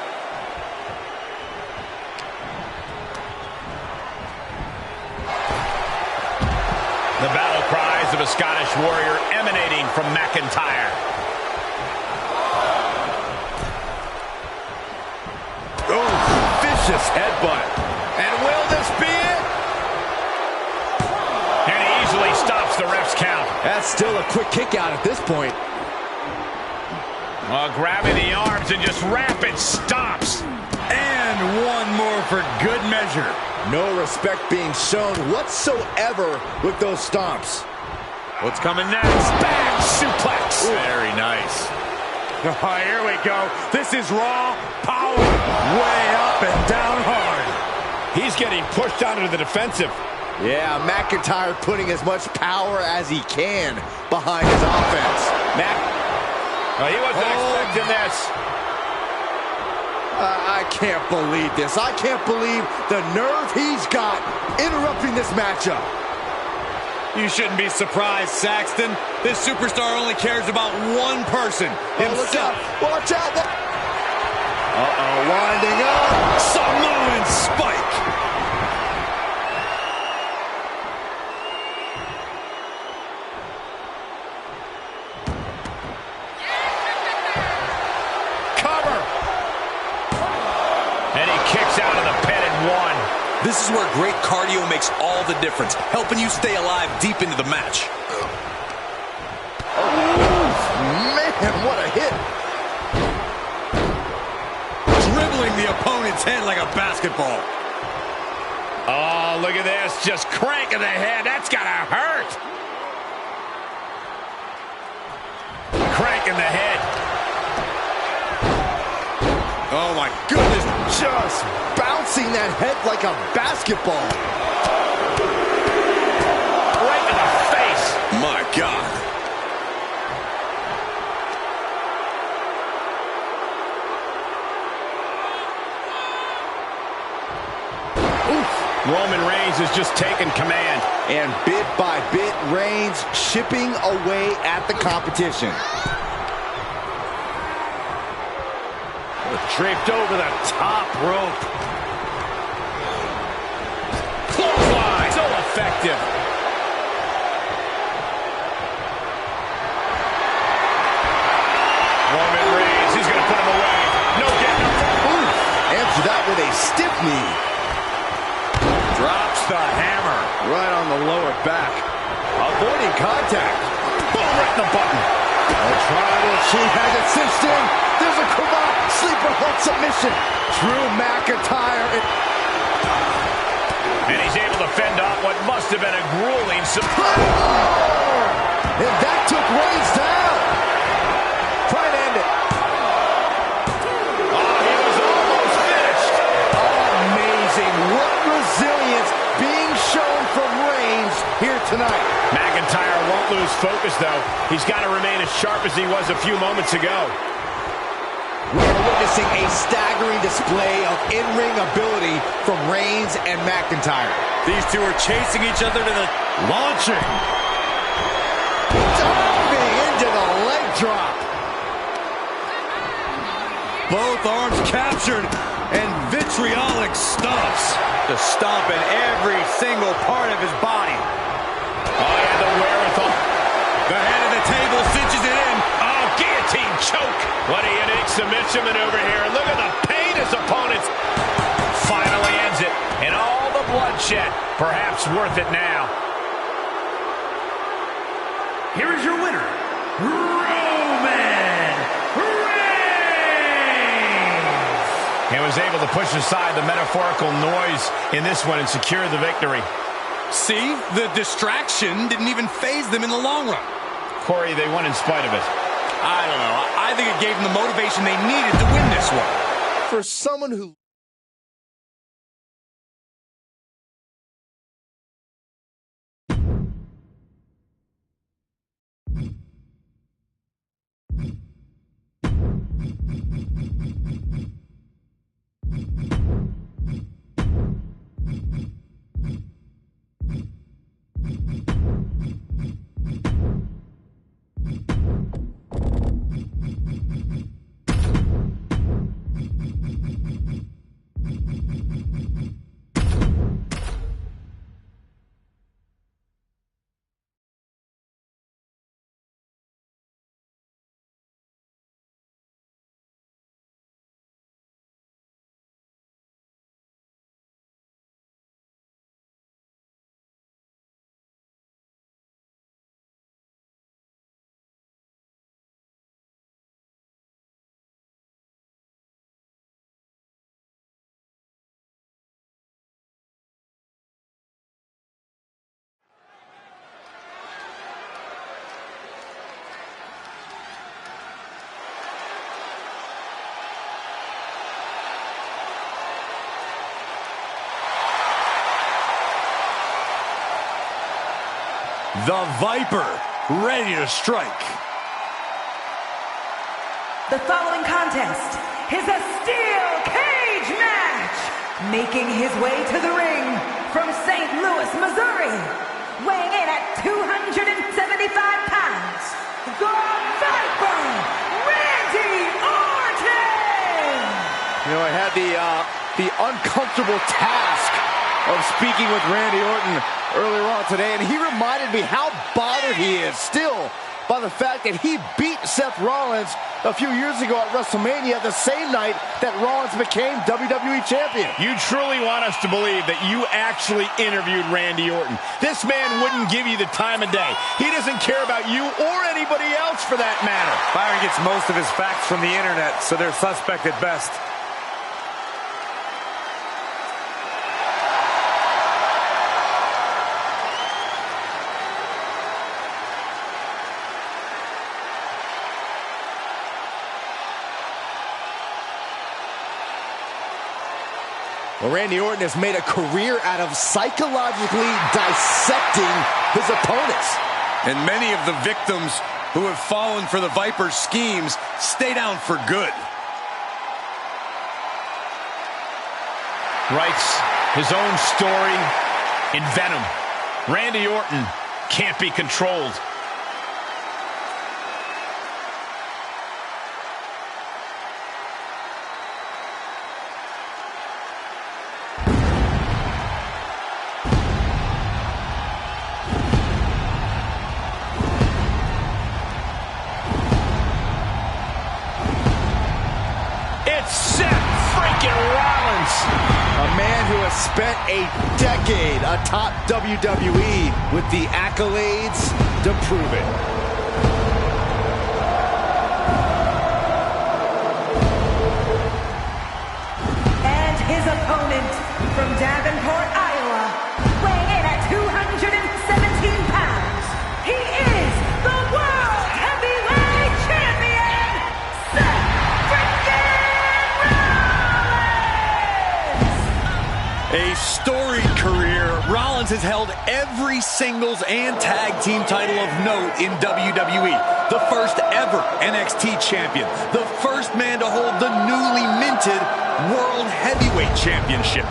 The battle cries of a Scottish warrior emanating from McIntyre. Oh, vicious headbutt. And will this must be it. And he easily stops the ref's count. That's still a quick kick out at this point. Grabbing the arms and just rapid stops. And one more for good measure. No respect being shown whatsoever with those stomps. What's coming next? Back suplex. Very nice. Oh, here we go. This is raw power. Way up and down hard. He's getting pushed out into the defensive. Yeah, McIntyre putting as much power as he can behind his offense. He wasn't expecting this. I can't believe this. I can't believe the nerve he's got interrupting this matchup. You shouldn't be surprised, Saxton. This superstar only cares about one person, himself. Watch out. Winding up. Samoan spike. Cover. And he kicks out of the pin and one. This is where great cardio makes all the difference, helping you stay alive deep into the match. Man, what a hit. Dribbling the opponent's head like a basketball. Oh, look at this. Just cranking the head. That's gotta hurt. Cranking the head. Oh, my goodness. Just bouncing that head like a basketball. Right in the face. My God. Roman Reigns is just taking command. And bit by bit, Reigns chipping away at the competition. Draped over the top rope. Clothesline. So effective. Roman Reigns, he's going to put him away. No getting him. Answer that with a stiff knee. Drops the hammer. Right on the lower back. Avoiding contact. Boom, right in the button. The tribal chief has it cinched in. There's a cravat. Sleeper hold submission. Drew McIntyre. And he's able to fend off what must have been a grueling And that took Reigns down. Try and end it. Oh, he was almost finished. Amazing. What resilience being shown from Reigns here tonight. McIntyre won't lose focus, though. He's got to remain as sharp as he was a few moments ago. We're witnessing a staggering display of in-ring ability from Reigns and McIntyre. These two are chasing each other to the launching. Diving into the leg drop. Both arms captured and vitriolic stomps. The stomp in every single part of his body. Oh, yeah, the wherewithal. The head of the table cinches it in. Oh, guillotine choke. What a unique submission maneuver here. And look at the pain his opponents. Finally ends it. And all the bloodshed. Perhaps worth it now. Here is your winner, Roman Reigns. And was able to push aside the metaphorical noise in this one and secure the victory. See, the distraction didn't even faze them in the long run. Corey, they won in spite of it. I don't know. I think it gave them the motivation they needed to win this one. For someone who The Viper, ready to strike. The following contest is a steel cage match. Making his way to the ring from St. Louis, Missouri, weighing in at 275 pounds, the Viper, Randy Orton! You know, I had the uncomfortable task of speaking with Randy Orton earlier on today, and he reminded me how bothered he is still by the fact that he beat Seth Rollins a few years ago at WrestleMania, the same night that Rollins became WWE Champion. You truly want us to believe that you actually interviewed Randy Orton. This man wouldn't give you the time of day. He doesn't care about you or anybody else for that matter. Byron gets most of his facts from the internet, so they're suspect at best. Well, Randy Orton has made a career out of psychologically dissecting his opponents. And many of the victims who have fallen for the Viper's schemes stay down for good. Writes his own story in Venom. Randy Orton can't be controlled. A man who has spent a decade atop WWE with the accolades to prove it. And his opponent from Davenport, Iowa, weighing in at 217 pounds, he is the World Heavyweight Champion, Seth freaking Rollins! A storied career, Rollins has held every singles and tag team title of note in WWE. The first ever NXT champion. The first man to hold the newly minted World Heavyweight Championship.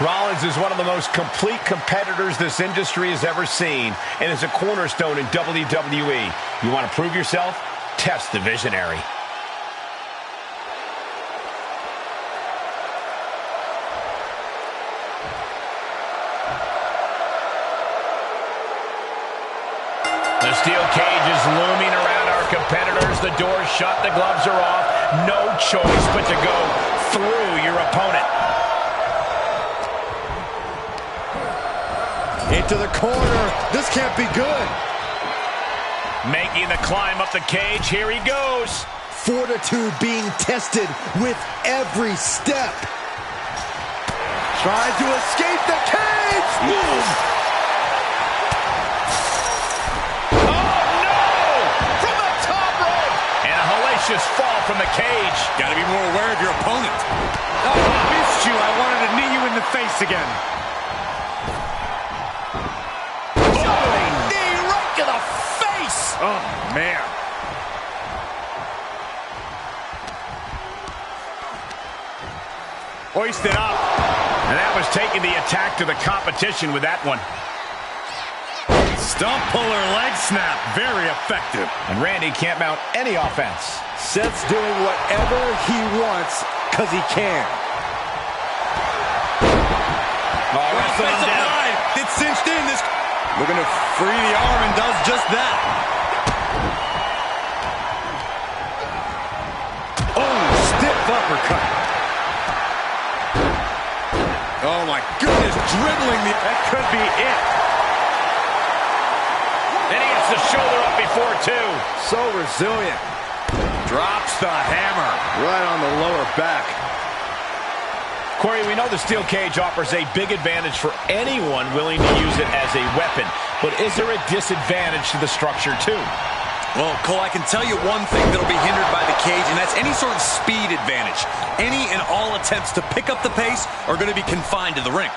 Rollins is one of the most complete competitors this industry has ever seen and is a cornerstone in WWE. You want to prove yourself? Test the visionary. The steel cage is looming around our competitors. The door's shut, the gloves are off. No choice but to go through your opponent. Into the corner. This can't be good. Making the climb up the cage. Here he goes. Fortitude being tested with every step. Trying to escape the cage. Boom. Oh, no! From the top rope. And a hellacious fall from the cage. Got to be more aware of your opponent. Oh, I missed you. I wanted to knee you in the face again. Oh, man. Hoisted up. And that was taking the attack to the competition with that one. Stump puller leg snap. Very effective. And Randy can't mount any offense. Seth's doing whatever he wants because he can. Oh, wrestling him down. It's cinched in. This looking to free the arm and does just that. Uppercut. Oh my goodness, dribbling the... That could be it. And he gets the shoulder up before two. So resilient. Drops the hammer. Right on the lower back. Corey, we know the steel cage offers a big advantage for anyone willing to use it as a weapon. But is there a disadvantage to the structure too? Well, Cole, I can tell you one thing that'll be hindered by the cage, and that's any sort of speed advantage. Any and all attempts to pick up the pace are going to be confined to the ring.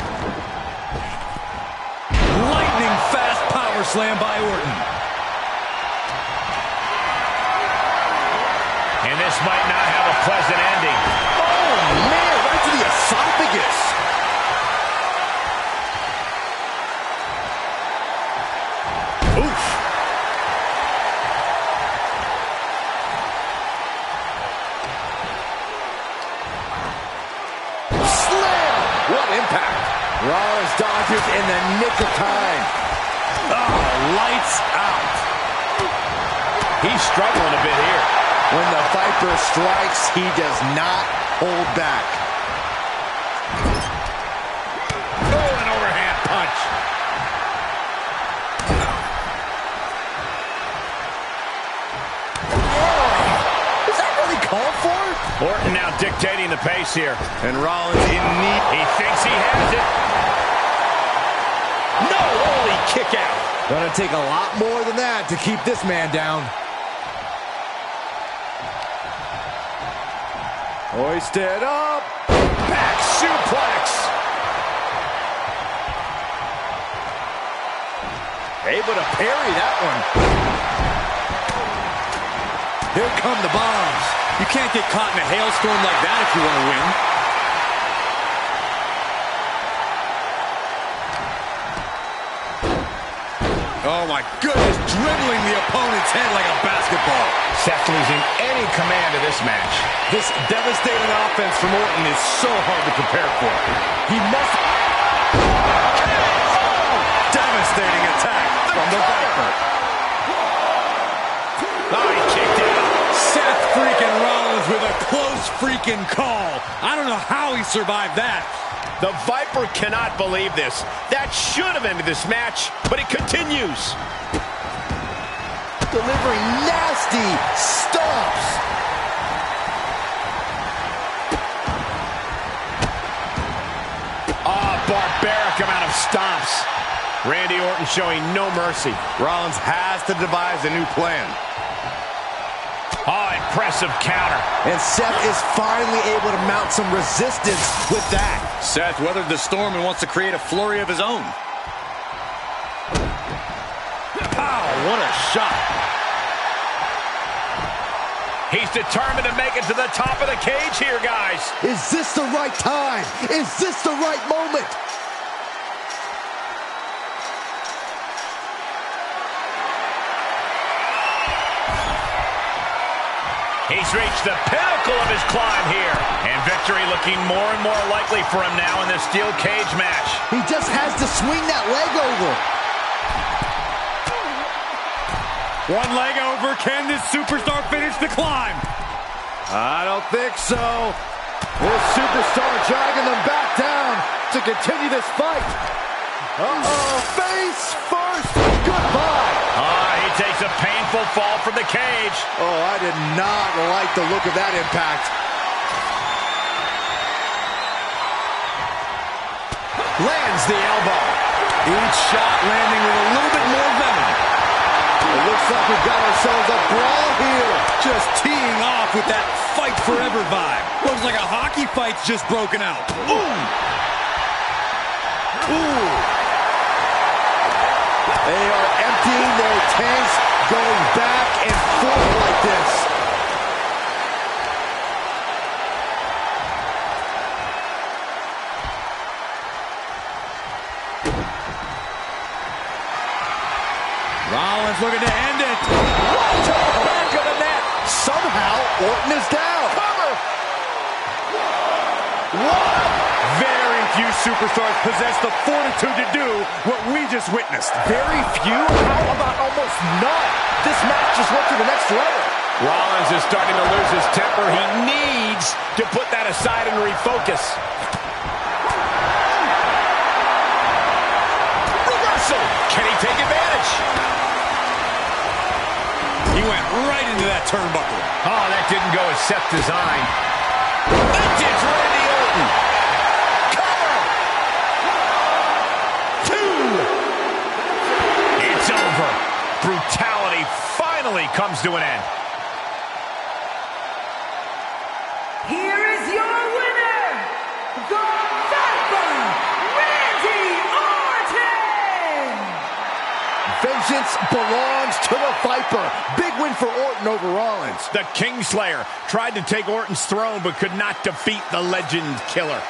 Lightning fast power slam by Orton. And this might not have a pleasant ending. Oh, man, right to the esophagus. Oof. Slam! What impact. Rollins dodges in the nick of time. Oh, lights out. He's struggling a bit here. When the Viper strikes, he does not hold back. Oh, an overhand punch. Is that really called for? Orton now dictating the pace here. And Rollins in need. He thinks he has it. No, holy kick out. Gonna take a lot more than that to keep this man down. Hoisted up. Back suplex. Able to parry that one. Here come the bombs. You can't get caught in a hailstorm like that if you want to win. Oh my goodness, dribbling the opponent's head like a basketball. Seth losing any command of this match. This devastating offense from Orton is so hard to prepare for. He must... Oh, devastating attack from the Viper. Oh, he kicked out. Seth freaking Rollins with a close freaking call. I don't know how he survived that. The Viper cannot believe this. That should have ended this match, but it continues. Delivering nasty stomps. Barbaric amount of stomps. Randy Orton showing no mercy. Rollins has to devise a new plan. Oh, impressive counter. And Seth is finally able to mount some resistance with that. Seth weathered the storm and wants to create a flurry of his own. Pow, what a shot. He's determined to make it to the top of the cage here, guys. Is this the right time? Is this the right moment? He's reached the pinnacle of his climb here. And victory looking more and more likely for him now in this steel cage match. He just has to swing that leg over. One leg over. Can this superstar finish the climb? I don't think so. This superstar dragging them back down to continue this fight. Uh-oh, face first, goodbye. He takes a painful fall from the cage. Oh, I did not like the look of that impact. Lands the elbow. Each shot landing with a little bit more venom. It looks like we've got ourselves a brawl here. Just teeing off with that fight forever vibe. Looks like a hockey fight's just broken out. Ooh! Ooh. They are emptying their tanks, going back and forth like this. Rollins looking to end it. What to the back of the net? Somehow, Orton is down. Cover! What? Very few superstars possess the fortitude to do what we just witnessed. Very few? How about almost none? This match just went to the next level. Rollins is starting to lose his temper. He needs to put that aside and refocus. Reversal. Can he take advantage? He went right into that turnbuckle. Oh, that didn't go as Seth designed. Vintage Randy Orton. Cover. 2. It's over. Brutality finally comes to an end. Here is your winner, the Viper, Randy Orton! Vengeance belongs to the Viper. Big win for Orton over Rollins. The Kingslayer tried to take Orton's throne but could not defeat the Legend Killer.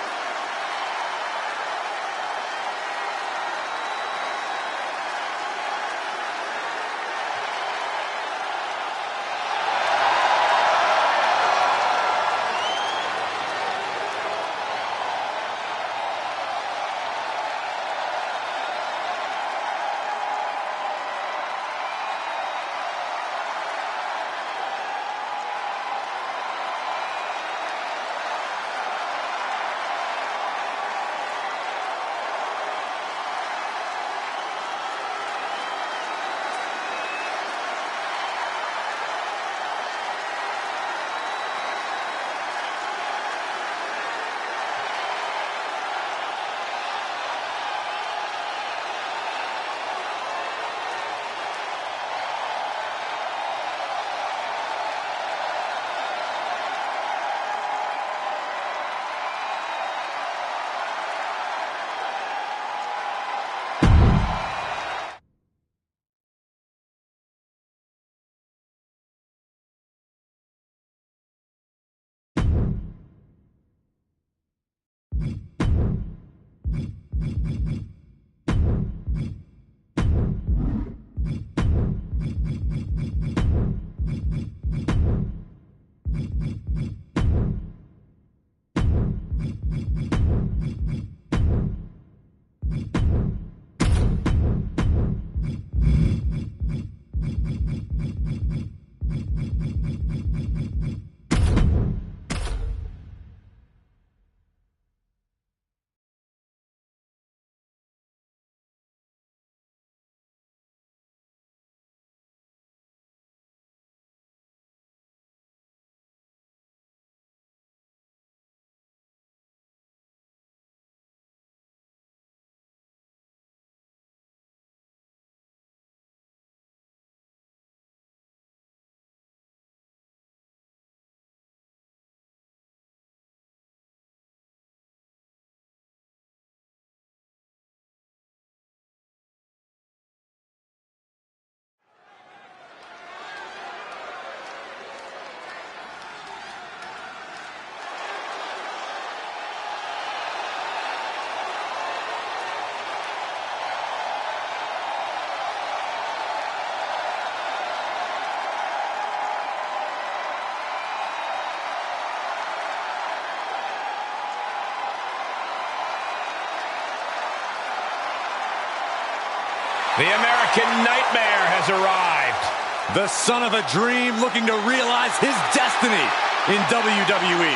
The American Nightmare has arrived. The son of a dream looking to realize his destiny in WWE.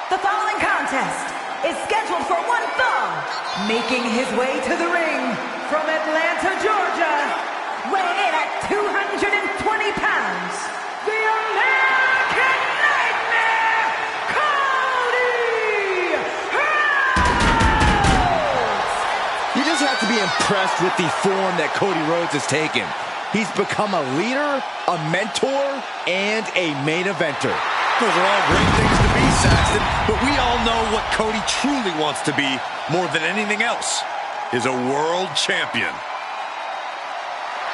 The following contest is scheduled for one fall. Making his way to the ring from Atlanta, Georgia, weighing in at 220 pounds, the American Nightmare, Cody Rhodes! You just have to be impressed with the form that Cody Rhodes has taken. He's become a leader, a mentor, and a main eventer. Those are all great things to be, Saxton, but we all know what Cody truly wants to be more than anything else is a world champion.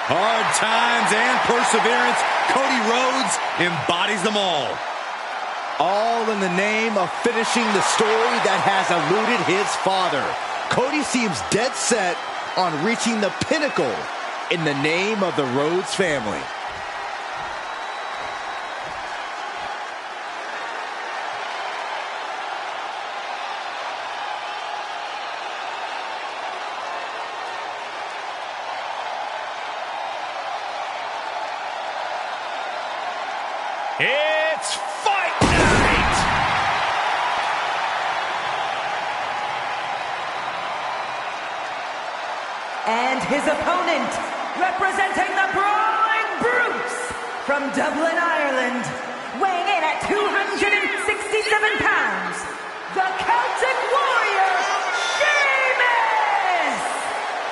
Hard times and perseverance, Cody Rhodes embodies them all. All in the name of finishing the story that has eluded his father. Cody seems dead set on reaching the pinnacle in the name of the Rhodes family. It's fight night! And his opponent, representing the Brawling Brutes from Dublin, Ireland, weighing in at 267 pounds, the Celtic Warrior, Sheamus!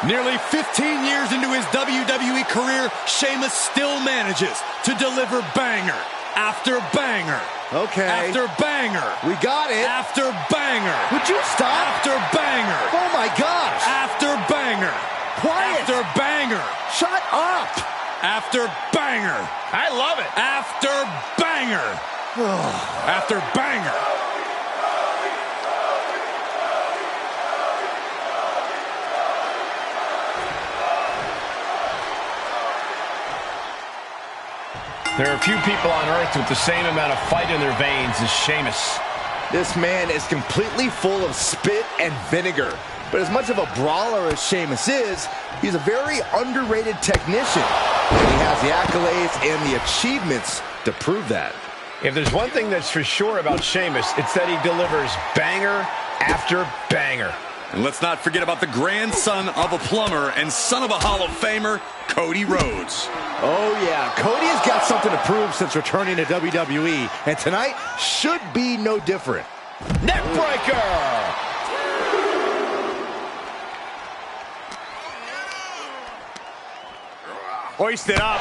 Nearly 15 years into his WWE career, Sheamus still manages to deliver banger after banger. Okay. After banger. We got it. After banger. Would you stop? After banger. Oh my gosh. After banger. Quiet. After banger. Shut up. After banger. I love it. After banger. After banger. There are a few people on earth with the same amount of fight in their veins as Sheamus. This man is completely full of spit and vinegar. But as much of a brawler as Sheamus is, he's a very underrated technician. And he has the accolades and the achievements to prove that. If there's one thing that's for sure about Sheamus, it's that he delivers banger after banger. And let's not forget about the grandson of a plumber and son of a Hall of Famer, Cody Rhodes. Oh yeah, Cody has got something to prove since returning to WWE, and tonight should be no different. Neckbreaker! Hoisted up.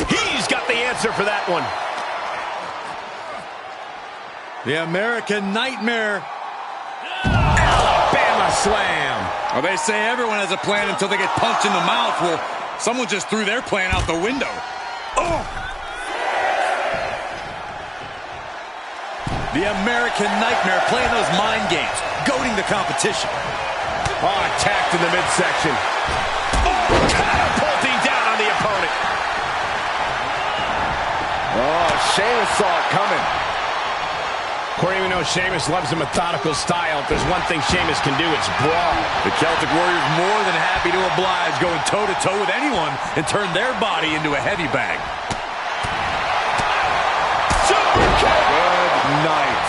He's got the answer for that one. The American Nightmare. Alabama slam. Well, they say everyone has a plan until they get punched in the mouth. Well, someone just threw their plan out the window. Oh! The American Nightmare playing those mind games, goading the competition. Oh, attacked in the midsection. Oh, catapulting down on the opponent. Oh, Sheamus saw it coming. Corey, we know Sheamus loves a methodical style. If there's one thing Sheamus can do, it's brawl. The Celtic Warriors more than happy to oblige, going toe-to-toe with anyone and turn their body into a heavy bag. Super kick! Good night.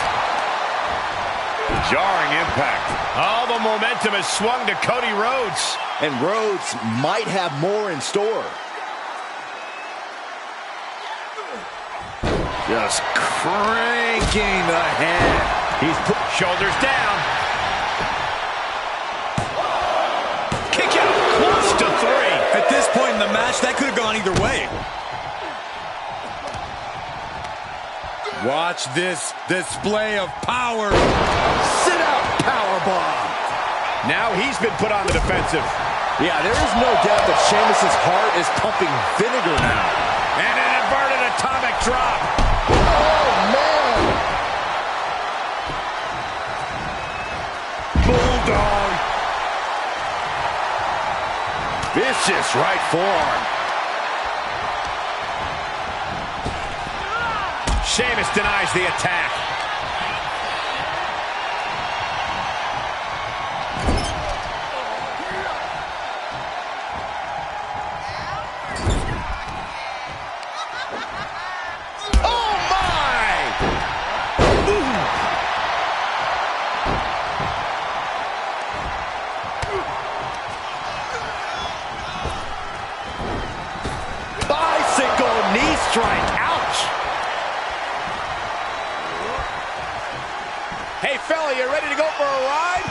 Jarring impact. Oh, the momentum has swung to Cody Rhodes. And Rhodes might have more in store. Just cranking the head. He's put shoulders down. Kick out, close to 3. At this point in the match, that could have gone either way. Watch this display of power. Sit out, powerbomb. Now he's been put on the defensive. Yeah, there is no doubt that Sheamus's heart is pumping vinegar now. And an inverted atomic drop. Oh, man. Bulldog. Vicious right forearm. Sheamus denies the attack. Oh, my! Bicycle knee strike. Ouch. Hey, fella, you ready to go for a ride?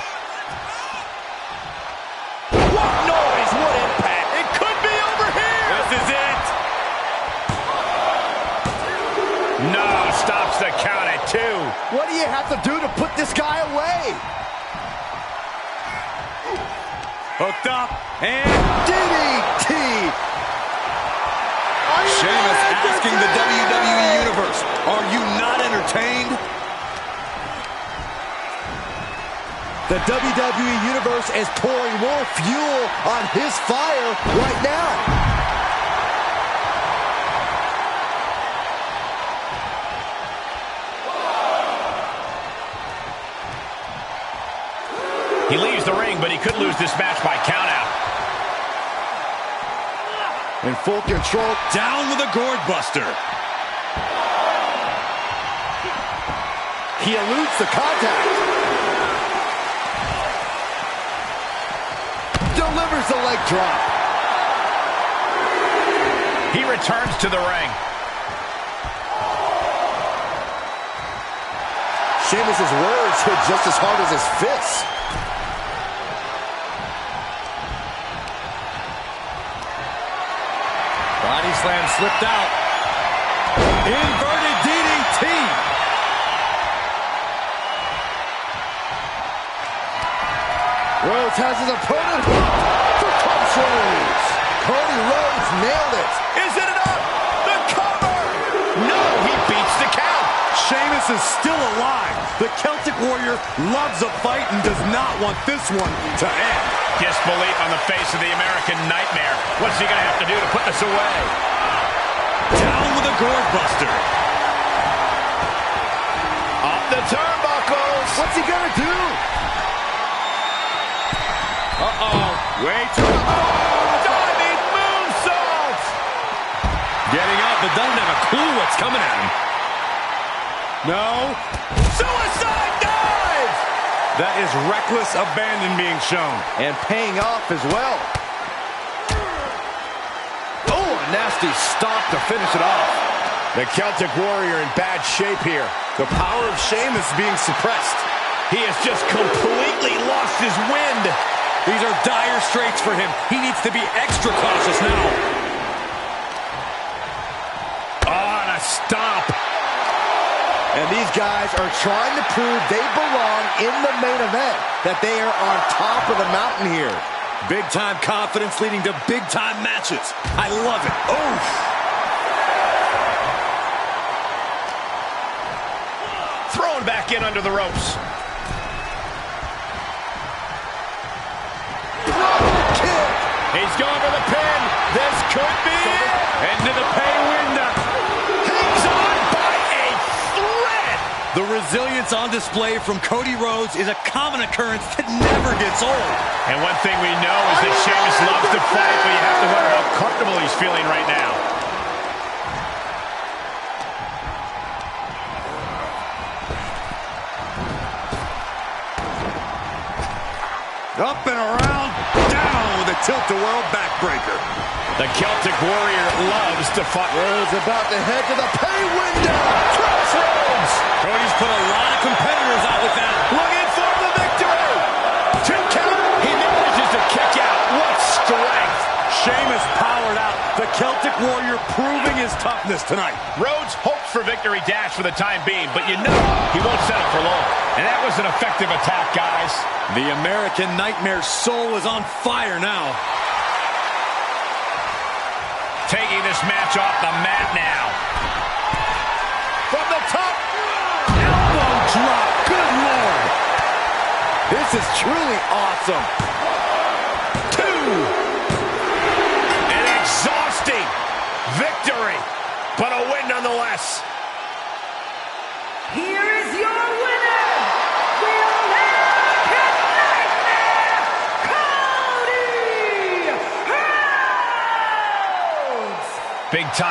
What noise? What impact? It could be over here. This is it. No, stops the count at 2. What do you have to do to put this guy away? Hooked up and DDT. Sheamus asking the WWE Universe, are you not entertained? The WWE Universe is pouring more fuel on his fire right now. He leaves the ring, but he could lose this match by countout. In full control. Down with a gourd buster. He eludes the contact. delivers the leg drop. He returns to the ring. Sheamus' words hit just as hard as his fists. Body slam slipped out. Inverted DDT. Rhodes has his opponent hooked for controls. Cody Rhodes nailed it. Is it enough? The cover! No, he beats the count. Sheamus is still alive. The Celtic Warrior loves a fight and does not want this one to end. Disbelief on the face of the American Nightmare. What's he going to have to do to put this away? Down with a gourd buster. Up the turnbuckles. What's he gonna do? Way too... diving moonsault! Getting up, but doesn't have a clue what's coming at him. No. Suicide dive! That is reckless abandon being shown. And paying off as well. Oh, a nasty stomp to finish it off. The Celtic Warrior in bad shape here. The power of Sheamus being suppressed. He has just completely lost his wind. These are dire straits for him. He needs to be extra cautious now. Oh, and a stomp. And these guys are trying to prove they belong in the main event, that they are on top of the mountain here. Big-time confidence leading to big-time matches. I love it. Oof. Thrown back in under the ropes. Kick. He's going for the pin. This could be it. Into the pay window. Hangs on by a thread. The resilience on display from Cody Rhodes is a common occurrence that never gets old. And one thing we know is that Sheamus loves to fight, but you have to wonder how comfortable he's feeling right now. Up and around, down with a tilt-a-whirl backbreaker. The Celtic Warrior loves to fight. Rhodes about to head to the pay window. Crossroads. Cody's put a lot of competitors out with that. Looking for the victory. 2 count. He manages to kick out. What strength. Sheamus powered out. The Celtic Warrior proving his toughness tonight. Rhodes hopes for victory dash for the time being, but you know he won't settle for long. And that was an effective attack, guys. The American Nightmare's soul is on fire now. Taking this match off the mat now. From the top. Elbow drop. Good Lord. This is truly awesome. 2. An exhausting victory, but a win nonetheless. Here is your winner, the American Nightmare, Cody Rhodes! Big time.